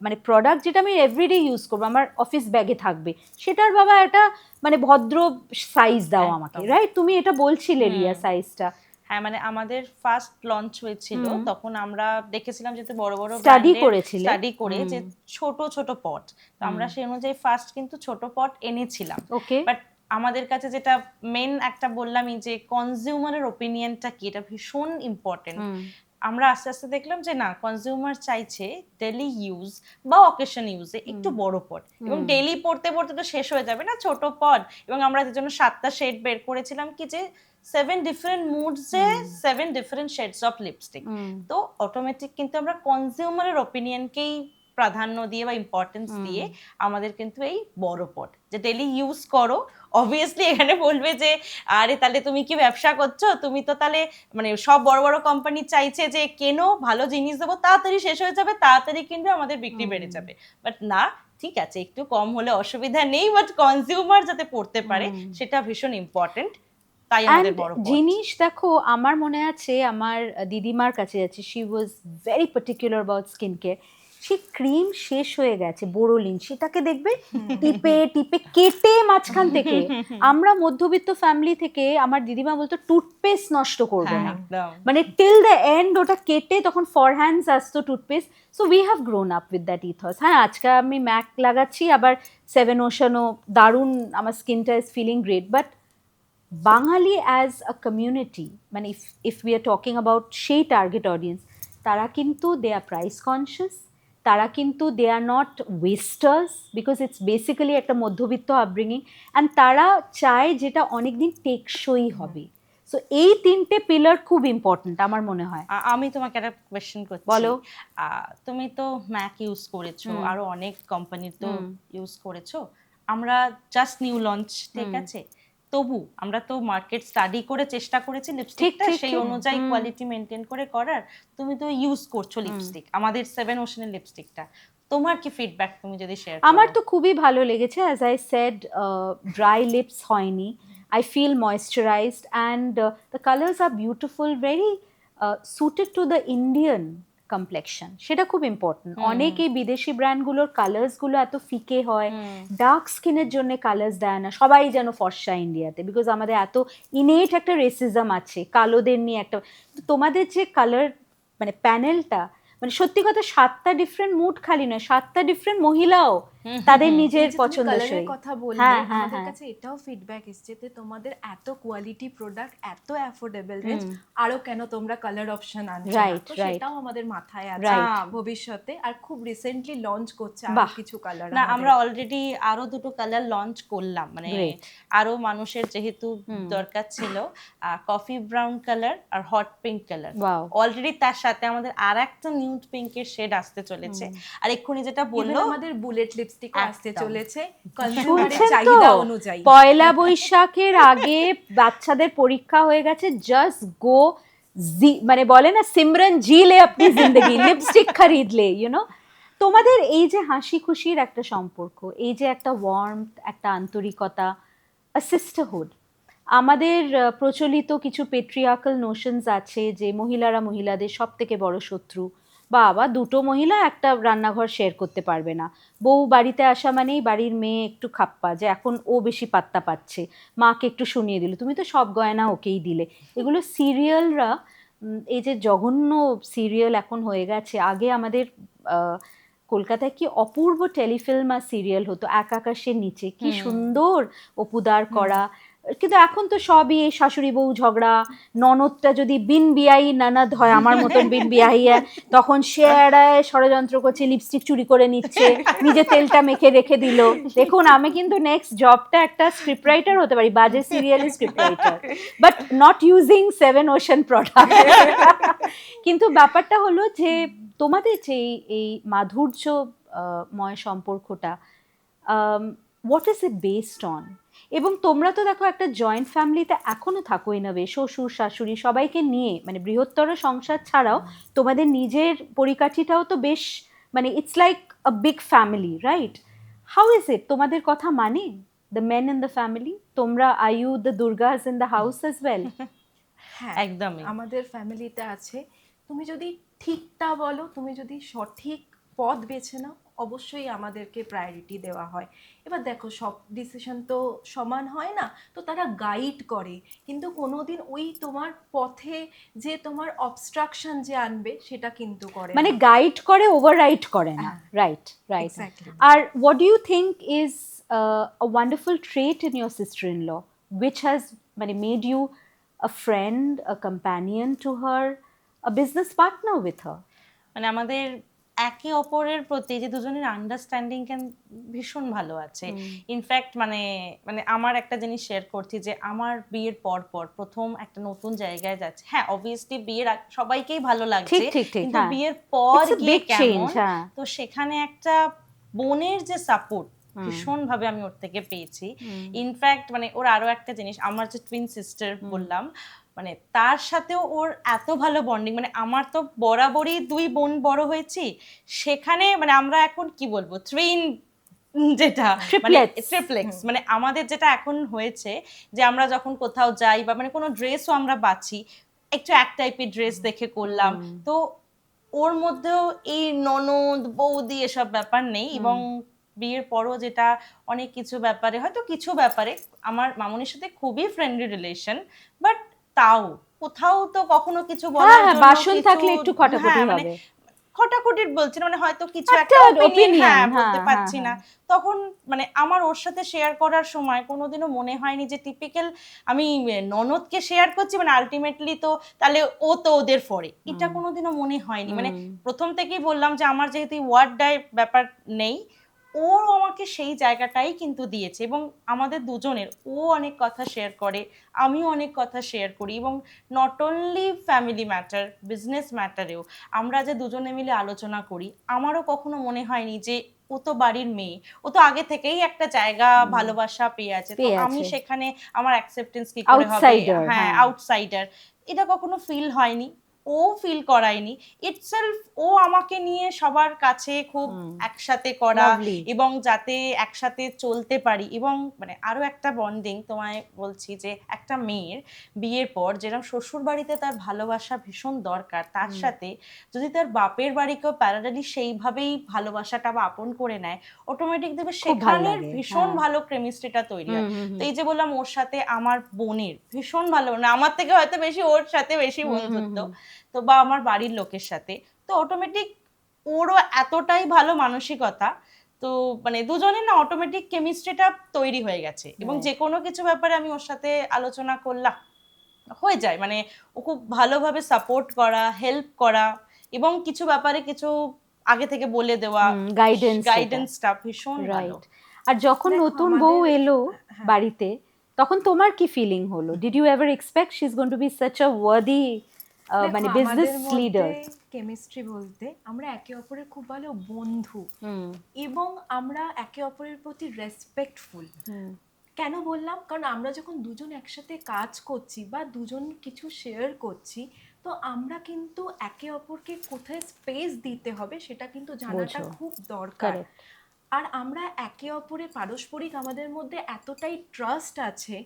মানে প্রোডাক্ট যেটা আমি এভরিডে ইউজ করবো, আমার অফিস ব্যাগে থাকবে, সেটার বাবা একটা মানে ভদ্র সাইজ দাও আমাকে, রাইট? তুমি এটা বলছিলে রিয়া সাইজটা। হ্যাঁ, মানে আমাদের ফার্স্ট লঞ্চ হয়েছিল তখন আমরা দেখেছিলাম যেহেতু বড় বড় স্টাডি করে যে ছোট ছোট পট, তো আমরা সেই অনুযায়ী ফার্স্ট কিন্তু ছোট পট এনেছিলাম। ওকে, বাট আমাদের কাছে যেটা মেন একটা বললামই যে কনজিউমারের ওপিনিয়নটা কি, এটা ভীষণ ইম্পর্টেন্ট। আমরা আস্তে আস্তে দেখলাম যে না, কনজিউমার চাইছে ডেলি ইউজ বা অকেশন ইউজে একটু বড় পট, এবং ডেলি পড়তে পড়তে তো শেষ হয়ে যাবে না ছোট পট। এবং আমরা এর জন্য 7টা শেড বের করেছিলাম, কি যে 7 ডিফারেন্ট মুডসে 7 ডিফারেন্ট শেডস অফ লিপস্টিক। তো অটোমেটিক কিন্তু আমরা কনজিউমারের ওপিনিয়নকেই প্রাধান্য দিয়ে বা ইম্পর্টেন্স দিয়ে আমাদের কিন্তু এই বড় পট যে ডেলি ইউজ করো। অবভিয়াসলি এখানে বলবে যে আরে তাহলে তুমি কি ব্যবসা করছো, তুমি তো তাহলে মানে সব বড় বড় কোম্পানি চাইছে যে কেন ভালো জিনিস দেবো, তাড়াতাড়ি শেষ হয়ে যাবে, তাড়াতাড়ি কিন্তু আমাদের বিক্রি বেড়ে যাবে। বাট না, ঠিক আছে একটু কম হলে অসুবিধা নেই, বাট কনজিউমার যাতে পড়তে পারে সেটা ভীষণ ইম্পর্টেন্ট। তাই আমাদের বড় জিনিস দেখো, আমার মনে আছে আমার দিদিমার কাছে যাচ্ছে, she was very particular about skin care. Say cream শেষ হয়ে গেছে, বোরোলিন, সেটাকে দেখবে টিপে টিপে কেটে মাঝখান থেকে। আমরা মধ্যবিত্ত ফ্যামিলি থেকে আমার দিদিমা বলতো টুথপেস্ট নষ্ট করবে না, মানে টিল দ্য এন্ড ওটা কেটে তখন ফর হ্যান্ডস আসতো toothpaste. So we have grown up with that ethos. হ্যাঁ, আজকে আমি ম্যাক লাগাচ্ছি, আবার সেভেন ওশানও দারুণ, আমার স্কিনটা is feeling great. But Bangali as a community, মানে if we are talking about সেই টার্গেট অডিয়েন্স, তারা কিন্তু দে আর প্রাইস কনসিয়াস, তারা কিন্তু they are not wasters, because it's basically একটা মধ্যবিত্ত আপব্রিঙ্গিং, অ্যান্ড তারা চায় যেটা অনেকদিন টেকসই হবে। সো এই 3টে পিলার খুব ইম্পর্টেন্ট আমার মনে হয়। আমি তোমাকে একটা কোয়েশ্চেন করছি, বলো। তুমি তো ম্যাক ইউজ করেছো, আরো অনেক কোম্পানির তো ইউজ করেছো, আমরা জাস্ট নিউ লঞ্চ, ঠিক আছে, তবু আমরা তো মার্কেট স্টাডি করে চেষ্টা করেছি লিপস্টিকটা ঠিক, সেই ঠিক। অনুযায়ী কোয়ালিটি মেনটেন করে করার। তুমি তো ইউজ করছো লিপস্টিক, আমাদের 7 Ocean লিপস্টিকটা, তোমার কি ফিডব্যাক তুমি যদি শেয়ার করো? আমার তো খুবই ভালো লেগেছে, as I said, dry lips হয়নি, I feel moisturised and the colours are beautiful, very suited to the Indian complexion, সেটা খুব ইম্পর্টেন্ট। অনেকেই বিদেশি ব্র্যান্ডগুলোর কালার্সগুলো এত ফিকে হয়, ডার্ক স্কিনের জন্য কালার্স দেয় না, সবাই যেন ফর্সা ইন্ডিয়াতে, বিকজ আমাদের এত ইনেট একটা রেসিজম আছে কালোদের নিয়ে একটা। তো তোমাদের যে কালার মানে প্যানেলটা, মানে সত্যি কথা 7টা ডিফারেন্ট মুড খালি নয়, 7টা ডিফারেন্ট মহিলাও তাদের নিজের পছন্দসই। কথা বললে হ্যাঁ, হ্যাঁ, আমাদের হ্যাঁ। কাছে এটাও ফিডব্যাক এসেছে যে তোমাদের এত কোয়ালিটি প্রোডাক্ট, এত অ্যাফোর্ডেবল রেঞ্জ, আরো কেন তোমরা কালার অপশন আনছো না? Right, তো right. সেটাও আমাদের মাথায় আছে Right. ভবিষ্যতে, আর খুব রিসেন্টলি লঞ্চ করছে বাহ। আরো কিছু কালার। না, আমরা অলরেডি আরো 2টো কালার লঞ্চ করলাম, মানে Great. আরো মানুষের যেহেতু দরকার ছিল, কফি ব্রাউন কালার আর hot pink colour. Wow. Already তার সাথে আমাদের আর একটা নিউড পিঙ্কের শেড আসতে চলেছে। আর এক্ষুনি যেটা বললো, আমাদের বুলেট লিপস্টিক আসতে একদম। চলেছে কনজিউমারের শুনছেন তো? চাহিদা অনুযায়ী। পয়লা বৈশাখের আগে বাচ্চাদের পরীক্ষা হয়ে গেছে, জাস্ট গো মানে বলে না সিমরন জি লে আপনি জিন্দগি, লিপস্টিক খরিদ লে, ইউনো। তোমাদের এই যে হাসি খুশির একটা সম্পর্ক, এই যে একটা ওয়ার্মথ, একটা আন্তরিকতা, সিস্টারহুড, আমাদের প্রচলিত কিছু পেট্রিয়ার্কাল নোশনস আছে যে মহিলারা মহিলাদের সব থেকে বড় শত্রু, বাবা দুটো মহিলা একটা রান্নাঘর শেয়ার করতে পারবে না, বউ বাড়িতে আসা মানেই বাড়ির মেয়ে একটু খাপ্পা, যে এখন ও বেশি পাত্তা পাচ্ছে, মাকে একটু শুনিয়ে দিল, তুমি তো সব গয়না ওকেই দিলে। এগুলো সিরিয়ালরা, এই যে জঘন্য সিরিয়াল এখন হয়ে গেছে। আগে আমাদের কলকাতায় কি অপূর্ব টেলিফিল্ম আর সিরিয়াল হতো, এক আকাশের নিচে, কি সুন্দর অপুদার করা। কিন্তু এখন তো সবই এই শাশুড়ি বউ ঝগড়া, ননদটা যদি বিন বিয়াই ননদ হয় আমার মতন বিন বিয়াই, তখন সে এড়ায় ষড়যন্ত্র করছে, লিপস্টিক চুরি করে নিচ্ছে, নিজে তেলটা মেখে রেখে দিল। দেখুন আমি কিন্তু নেক্সট জবটা একটা স্ক্রিপ্ট রাইটার হতে পারি, বাজে সিরিয়ালের script writer, but not using 7 Ocean product. কিন্তু ব্যাপারটা হলো যে তোমাদের যে এই মাধুর্যময় সম্পর্কটা, what is it based on? এবং তোমরা তো দেখো একটা জয়েন্ট ফ্যামিলিতে এখনো থাকো ইন আ ওয়ে, শ্বশুর শাশুড়ি সবাইকে নিয়ে, মানে বৃহত্তর সংসার ছাড়াও তোমাদের নিজের পরিকাঠিটাও তো বেশ, মানে it's like a big family, right? How is it? তোমাদের কথা মানে the men in the family? তোমরা আর you the Durgas in the house as well? হ্যাঁ, একদমই। আমাদের ফ্যামিলিতে আছে। তুমি যদি ঠিকটা বলো, তুমি যদি সঠিক পথ বেছে নাও, অবশ্যই আমাদেরকে প্রায়োরিটি দেওয়া হয়। এবার দেখো সব ডিসিশন তো সমান হয় না, তো তারা গাইড করে, কিন্তু কোনোদিন ওই তোমার পথে যে তোমার অবস্ট্রাকশন যে আনবে সেটা কিন্তু করে মানে না। গাইড করে, ওভাররাইড করে না, রাইট রাইট। Exactly. আর what do you think is a wonderful trait in your sister-in-law which has মানে made you a friend, a companion to her, a business partner with her? মানে আমাদের একে অপরের প্রতি যে দুজনের আন্ডারস্ট্যান্ডিং ভীষণ ভালো আছে। ইনফ্যাক্ট মানে মানে আমার একটা জিনিস শেয়ার করছি, যে আমার বিয়ের পর প্রথম একটা নতুন জায়গায় যাচ্ছে। হ্যাঁ, অবভিয়াসলি বিয়ের সবাইকেই ভালো লাগছে, ঠিক, ঠিক, ঠিক, কিন্তু হ্যাঁ। বিয়ের পর It's a গিয়ে big কেমন, change, হ্যাঁ। তো সেখানে একটা বোনের যে সাপোর্ট ভীষণ ভাবে আমি ওর থেকে পেয়েছি। ইনফ্যাক্ট মানে ওর আরো একটা জিনিস, আমার যে টুইন সিস্টার বললাম, মানে তার সাথেও ওর এত ভালো বন্ডিং। মানে আমার তো বরাবরই 2 বোন বড় হয়েছি, সেখানে মানে আমরা এখন কি বলবো টুইন, যেটা মানে ট্রিপলেক্স, মানে আমাদের যেটা এখন হয়েছে যে আমরা যখন কোথাও যাই বা মানে কোনো ড্রেসও আমরা বাছি, একটু এক টাইপের ড্রেস দেখে করলাম। তো ওর মধ্যেও এই ননদ বৌদি এসব ব্যাপার নেই। এবং বিয়ের পরও যেটা অনেক কিছু ব্যাপারে, হয়তো কিছু ব্যাপারে আমার মামুনির সাথে খুবই ফ্রেন্ডলি রিলেশন, বাট তাও কোথাও তো কখনো কিছু বলার জন্য বাসন কিছু, থাকলে একটু খটাখটি হ্যাঁ, মানে হবে। খটাখটির বলছি না, মানে হয়তো কিছু একটা একটা opinion, হ্যাঁ হ্যাঁ, বলতে হ্যাঁ, পারছি না, হ্যাঁ। তখন মানে আমার ওর সাথে শেয়ার করার সময় কোনোদিনও মনে হয়নি যে টিপিক্যাল আমি ননদকে শেয়ার করছি, মানে আলটিমেটলি তো তাহলে ও তো ওদের ফরে, এটা কোনোদিনও মনে হয়নি। মানে প্রথম থেকেই বললাম যে আমার যেহেতু ওয়ার্ড ডাই ব্যাপার নেই, ওর আমাকে সেই জায়গাটাই কিন্তু দিয়েছে। এবং আমাদের দুজনের, ও অনেক কথা শেয়ার করে, আমিও অনেক কথা শেয়ার করি। এবং not only family matter, business ম্যাটারেও আমরা যে দুজনে মিলে আলোচনা করি, আমারও কখনো মনে হয়নি যে ও তো বাড়ির মেয়ে, ও তো আগে থেকেই একটা জায়গা ভালোবাসা পেয়ে আছে, তো পেয়ে আমি আছে। সেখানে আমার অ্যাকসেপ্টেন্স কি করে হবে? Outsider, হ্যাঁ, হ্যাঁ। আউটসাইডার, এটা কখনো ফিল হয়নি, ও ফিল করায়নি। ইটসেলফ ও আমাকে নিয়ে সবার কাছে খুব একসাথে করা, Lovely. এবং যাতে একসাথে চলতে পারি। এবং মানে আরো একটা বন্ডিং তোমায় বলছি, যে একটা মেয়ের বিয়ের পর যেরকম শ্বশুর বাড়িতে তার ভালোবাসা ভীষণ দরকার, তার সাথে যদি তার বাপের বাড়িকেও প্যারালালি সেইভাবেই ভালোবাসাটা বা আপন করে নেয়, অটোমেটিক দেখবে খুব ভাল সেখানের লাগে, ভীষণ হ্যাঁ। ভালো কেমিস্ট্রিটা তৈরি হয়। তো এই যে বললাম ওর সাথে আমার বোনের ভীষণ ভালো, না আমার থেকে হয়তো বেশি ওর সাথে বেশি বন্ধুত্ব, তো বা আমার বাড়ির লোকের সাথে, তো অটোমেটিক ওরও এতটাই ভালো মানসিকতা, তো মানে দুজনের না অটোমেটিক কেমিস্ট্রিটা তৈরি হয়ে গেছে। এবং Right. যে কোনো কিছু ব্যাপারে আমি ওর সাথে আলোচনা করলাম, হয়ে যায়, মানে ও খুব ভালোভাবে সাপোর্ট করা, হেল্প করা, এবং কিছু ব্যাপারে কিছু আগে থেকে বলে দেওয়া, গাইডেন্স গাইডেন্সটা ভীষণ ভালো। রাইট। আর যখন দেখো, নতুন বউ আমাদের- এলো হ্যাঁ। বাড়িতে, তখন তোমার কি ফিলিং হলো? Did you ever expect she is going to be such a worthy মানে দেখো, বিজনেস আমাদের লিডার? মধ্যে কেমিস্ট্রি বলতে আমরা একে অপরের খুব ভালো বন্ধু, এবং আমরা একে অপরের প্রতি রেসপেক্টফুল। কেন বললাম? কারণ আমরা যখন দুজন একসাথে কাজ করছি বা দুজন কিছু শেয়ার করছি, তো আমরা কিন্তু একে অপরকে কোথায় স্পেস দিতে হবে সেটা কিন্তু জানাটা বোঝো। খুব দরকার। Correct. আর আমরা একে অপরের পারস্পরিক আমাদের মধ্যে এতটাই ট্রাস্ট আছে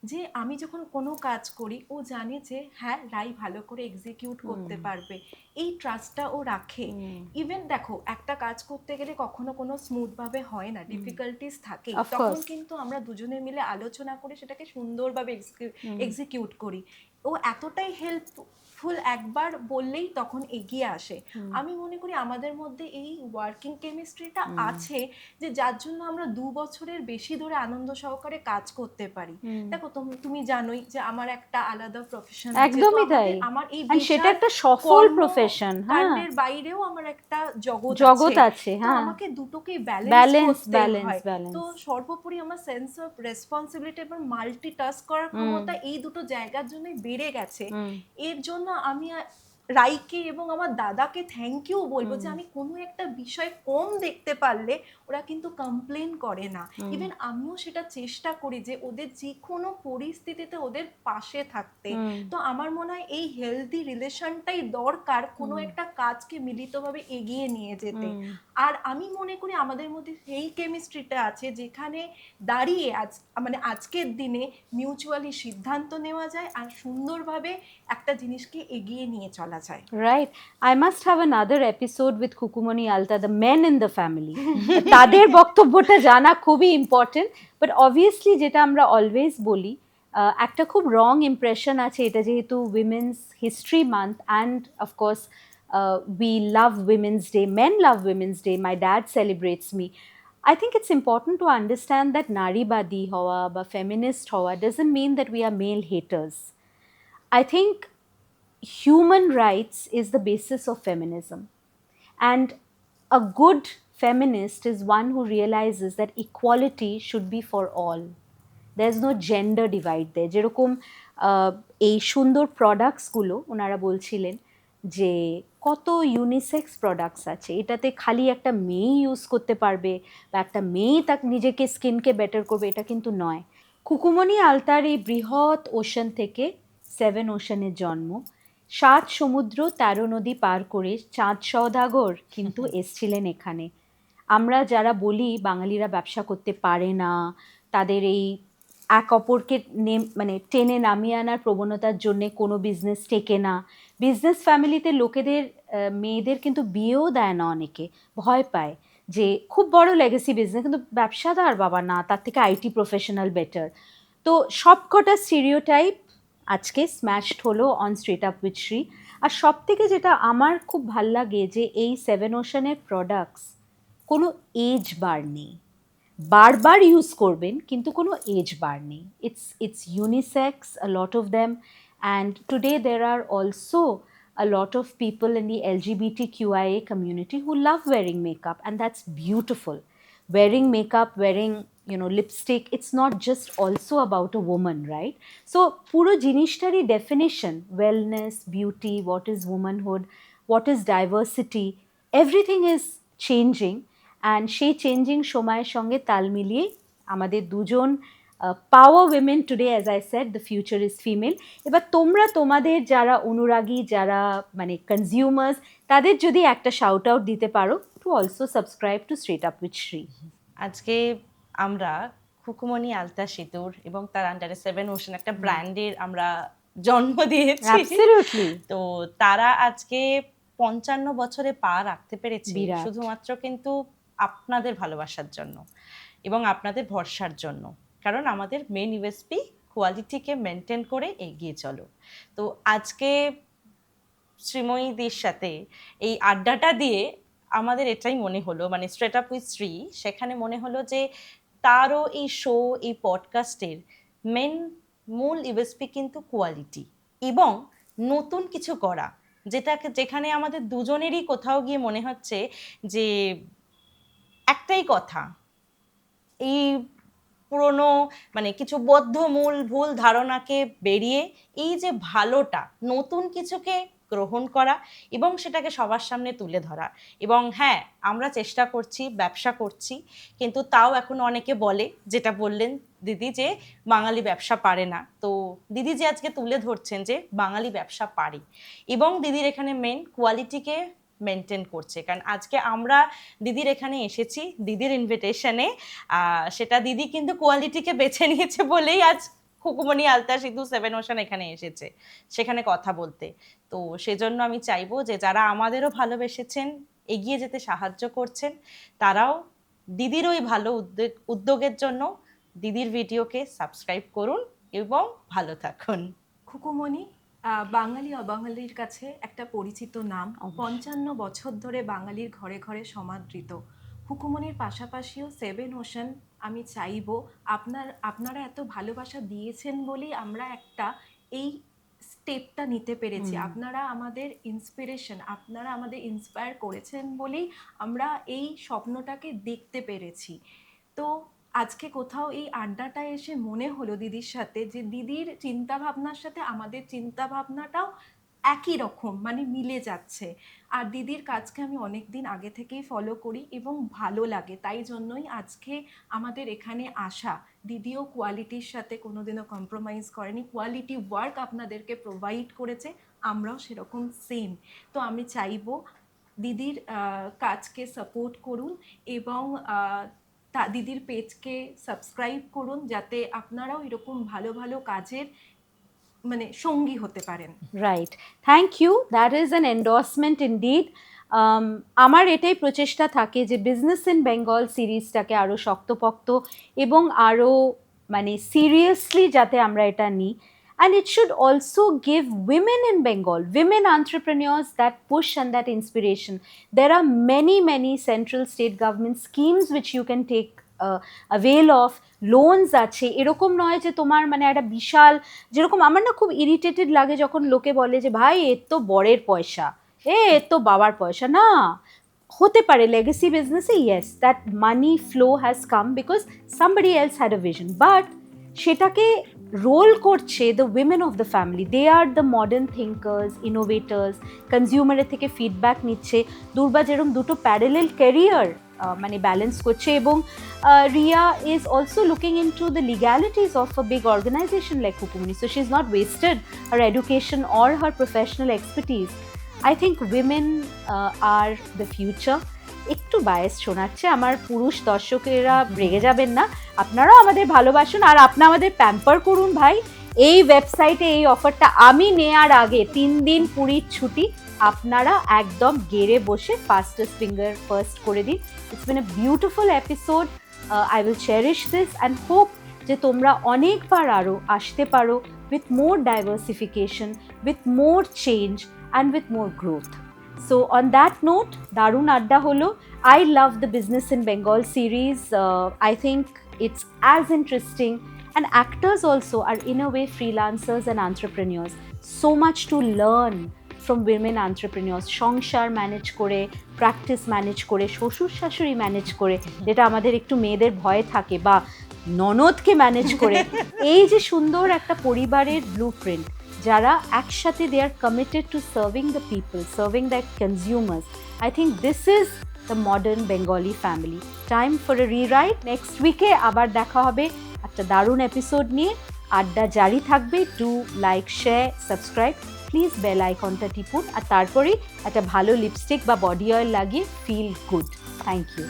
যে আমি যখন কোনো কাজ করি, ও জানে যে হ্যাঁ রাই ভালো করে এক্সিকিউট করতে পারবে, এই ট্রাস্টটা ও রাখে। ইভেন দেখো, একটা কাজ করতে গেলে কখনো কোনো স্মুথভাবে হয় না, ডিফিকাল্টিস থাকে, Of তখন course. কিন্তু আমরা দুজনে মিলে আলোচনা করে সেটাকে সুন্দরভাবে এক্সিকিউট করি। ও এতটাই হেল্পফুল, একবার বললেই তখন এগিয়ে আসে। আমি মনে করি আমাদের মধ্যে এই ওয়ার্কিং কেমিস্ট্রিটা আছে, যে যার জন্য আমরা 2 বছরের বেশি ধরে আনন্দ সহকারে কাজ করতে পারি। দেখো, তুমি জানোই যে আমার একটা আলাদা প্রফেশন আছে, একদমই তাই। আমার এই And সেটা একটা সফল প্রফেশন, হ্যাঁ। কাণ্ডের বাইরেও আমার একটা জগৎ আছে, তো হ্যাঁ। আমাকে দুটোকে Balance, করতে balance, হয়। balance. তো সর্বোপরি আমার সেন্স অফ রেসপন্সিবিলিটি এবং মাল্টিটাস্ক করার ক্ষমতা এই দুটো জায়গার জন্য বেড়ে গেছে। এর জন্য আমি রাইকে এবং আমার দাদাকে থ্যাংক ইউ বলবো, যে আমি কোনো একটা বিষয় কম দেখতে পারলে ওরা কিন্তু কমপ্লেন করে না। ইভেন আমিও সেটা চেষ্টা করি যে ওদের যে কোনো পরিস্থিতিতে ওদের পাশে থাকতে। তো আমার মনে হয় এই হেলদি রিলেশনটাই দরকার কোনো একটা কাজকে মিলিতভাবে এগিয়ে নিয়ে যেতে। আর আমি মনে করি আমাদের মধ্যে সেই কেমিস্ট্রিটা আছে যেখানে দাঁড়িয়ে মানে আজকের দিনে মিউচুয়ালি সিদ্ধান্ত নেওয়া যায় আর সুন্দরভাবে একটা জিনিসকে এগিয়ে নিয়ে চলা যায়। Right. I must have another episode with Kukumoni Alta, the men in the family. তাদের বক্তব্যটা জানা খুবই ইম্পর্টেন্ট, বাট অবভিয়াসলি যেটা আমরা অলওয়েজ বলি, একটা খুব রং ইমপ্রেশন আছে, এটা যেহেতু women's history month, and of course we love Women's Day, men love Women's Day, my dad celebrates me. I think it's important to understand that naribadi hawa ba feminist hawa doesn't mean that we are male haters. I think human rights is the basis of feminism, and a good feminist is one who realizes that equality should be for all. There's no gender divide there. যেরকম এই সুন্দর প্রোডাক্টসগুলো ওনারা বলছিলেন যে কত unisex products আছে, এটাতে খালি একটা মেয়ে ইউজ করতে পারবে বা একটা মেয়ে তার নিজেকে স্কিনকে বেটার করবে, এটা কিন্তু নয়। কুকুমনি আলতার এই বৃহৎ ওশান থেকে 7 ওশানের জন্ম, 7 সমুদ্র 13 নদী পার করে চাঁদ সওদাগর কিন্তু এসছিলেন এখানে। আমরা যারা বলি বাঙালিরা ব্যবসা করতে পারে না, তাদের এই এক অপরকে মানে টেনে নামিয়ে আনার প্রবণতার জন্যে কোনো বিজনেস টেকে না, বিজনেস ফ্যামিলিতে লোকেদের মেয়েদের কিন্তু বিয়েও দেয় না, অনেকে ভয় পায় যে খুব বড় লেগেসি বিজনেস কিন্তু ব্যবসাদার বাবা না, তার থেকে আইটি প্রফেশনাল বেটার। তো সবকটা স্টিরিওটাইপ আজকে স্ম্যাশড হলো on straight up with Shree. আর সব থেকে যেটা আমার খুব ভাল লাগে যে এই 7 ওশানের প্রোডাক্টস কোনো এজ বার নেই, বারবার ইউজ করবেন কিন্তু কোনো এজ বার নেই। It's unisex, a lot of them, and today there are also a lot of people in the LGBTQIA community who love wearing makeup, and that's beautiful. Wearing makeup, wearing lipstick, it's not just also about a woman, right? So puro jinishtarই definition, wellness, beauty, what is womanhood, what is diversity, everything is changing, and সেই changing সময়ের সঙ্গে তাল মিলিয়ে আমাদের দুজন power women today, as I said, the future is female. এবার তোমরা তোমাদের যারা অনুরাগী, যারা মানে কনজিউমার্স, তাদের যদি একটা শাউট আউট দিতে পারো to also subscribe to straight up with Shri. আজকে আমরা খুকুমনি আলতা সিঁদুর এবং তার আন্ডারে 7 ওশান একটা ব্র্যান্ডের আমরা জন্ম দিয়েছি। অ্যাবসলিউটলি। তো তারা আজকে 55 বছরে পা রাখতে পেরেছে বিরাট। শুধুমাত্র কিন্তু আপনাদের ভালোবাসার জন্য এবং আপনাদের ভরসার জন্য। কারণ আমাদের মেন ইউএসপি কোয়ালিটিকে মেনটেন করে এগিয়ে চলো। তো আজকে শ্রীময়ীদের সাথে এই আড্ডাটা দিয়ে আমাদের এটাই মনে হলো, মানে স্ট্রেট আপ উইথ শ্রী, সেখানে মনে হলো যে তারও এই শো, এই পডকাস্টের মূল ইউএসপি কিন্তু কোয়ালিটি এবং নতুন কিছু করা, যেখানে আমাদের দুজনেরই কোথাও গিয়ে মনে হচ্ছে যে একটাই কথা, এই পুরনো মানে কিছু বদ্ধমূল ভুল ধারণাকে বেরিয়ে এই যে ভালোটা, নতুন কিছুকে গ্রহণ করা এবং সেটাকে সবার সামনে তুলে ধরা। এবং হ্যাঁ, আমরা চেষ্টা করছি, ব্যবসা করছি, কিন্তু তাও এখন অনেকে বলে, যেটা বললেন দিদি, যে বাঙালি ব্যবসা পারে না। তো দিদি যে আজকে তুলে ধরছেন যে বাঙালি ব্যবসা পারে এবং দিদির এখানে মেন কোয়ালিটিকে মেনটেন করছে। কারণ আজকে আমরা দিদির এখানে এসেছি দিদির ইনভিটেশনে, সেটা দিদি কিন্তু কোয়ালিটিকে বেছে নিয়েছে বলেই আজ খুকুমনি আলতা সিঁদুর 7 ওশান এখানে এসেছে সেখানে কথা বলতে। তো সেজন্য আমি চাইবো যে যারা আমাদেরও ভালোবেসেছেন, এগিয়ে যেতে সাহায্য করছেন, তারাও দিদির ওই ভালো উদ্যোগের জন্য দিদির ভিডিওকে সাবস্ক্রাইব করুন এবং ভালো থাকুন। খুকুমনি বাঙালি অবাঙালির কাছে একটা পরিচিত নাম। 55 বছর ধরে বাঙালির ঘরে ঘরে সমাদৃত। খুকুমনির পাশাপাশিও 7 ওশান, আমি চাইবো আপনারা এত ভালোবাসা দিয়েছেন বলেই আমরা একটা এই স্টেপটা নিতে পেরেছি। আপনারা আমাদের ইন্সপিরেশন, আপনারা আমাদের ইন্সপায়ার করেছেন বলেই আমরা এই স্বপ্নটাকে দেখতে পেরেছি। তো আজকে কোথাও এই আড্ডাটা এসে মনে হলো দিদির সাথে যে দিদির চিন্তাভাবনার সাথে আমাদের চিন্তাভাবনাটাও একই রকম, মানে মিলে যাচ্ছে। আর দিদির কাজকে আমি অনেক দিন আগে থেকেই ফলো করি এবং ভালো লাগে, তাই জন্যই আজকে আমাদের এখানে আসা। দিদিও কোয়ালিটির সাথে কোনোদিনও কম্প্রোমাইজ করেনি, কোয়ালিটি ওয়ার্ক আপনাদেরকে প্রোভাইড করেছে, আমরাও সেরকম সেম। তো আমি চাইবো দিদির কাজকে সাপোর্ট করুন এবং দিদির পেজকে সাবস্ক্রাইব করুন, যাতে আপনারাও এরকম ভালো ভালো কাজের মানে সঙ্গী হতে পারেন। Right, thank you, that is an endorsement indeed. আমার এটাই প্রচেষ্টা থাকে যে বিজনেস ইন বেঙ্গল সিরিজটাকে আরও শক্তপোক্ত এবং আরও মানে সিরিয়াসলি যাতে আমরা এটা নিই। And it should also give women in Bengal, women entrepreneurs, that push and that inspiration. There are many central state government schemes which you can take avail of. Loans আছে, এরকম নয় যে তোমার মানে একটা বিশাল, যেরকম আমার না খুব ইরিটেটেড লাগে যখন লোকে বলে যে ভাই এর তো বরের পয়সা, এর তো বাবার পয়সা। না, হতে পারে লেগেসি বিজনেসে, yes, that money flow has come because somebody else had a vision, but সেটাকে রোল করছে the women of the family. They are the modern thinkers, innovators, কনজিউমারের থেকে ফিডব্যাক নিচ্ছে। দুর্বা যেরকম দুটো প্যারালেল ক্যারিয়ার মানে ব্যালেন্স করছে, এবং Riya is also looking in to the legalities of a big organisation like Khukumoni, so she is not wasted her education or her professional expertise. I think women are the future. একটু bias শোনাচ্ছে, আমার পুরুষ দর্শকেরা রেগে যাবেন না, আপনারাও আমাদের ভালোবাসুন আর আপনারা আমাদের প্যাম্পার করুন ভাই। এই ওয়েবসাইটে এই অফারটা আমি নেওয়ার আগে 3 দিন পুরীর ছুটি আপনারা একদম গেড়ে বসে ফাস্টেস্ট ফিঙ্গার ফার্স্ট করে দিন। It's been a beautiful episode, I will cherish this and hope যে তোমরা অনেকবার আরও আসতে পারো with more diversification, with more change and with more growth. So on that note, Darun Adda holo. I love the Business in Bengal series. I think it's as interesting, and actors also are in a way freelancers and entrepreneurs. So much to learn from women entrepreneurs. সংসার manage করে, practice manage করে, শ্বশুর শাশুড়ি manage করে, যেটা আমাদের একটু মেয়েদের ভয় থাকে, বা ননদকে ম্যানেজ করে, এই যে সুন্দর একটা পরিবারের ব্লুপ্রিন্ট, যারা একসাথে they are committed to serving the people, serving the consumers. I think this is the modern Bengali family. Time for a rewrite. Next উইকে আবার দেখা হবে একটা দারুণ এপিসোড নিয়ে। আড্ডা জারি থাকবে। Do like, share, subscribe, please bell আইকনটা টিপুন, আর তারপরেই একটা ভালো লিপস্টিক বা বডি অয়েল লাগিয়ে ফিল গুড। Thank you.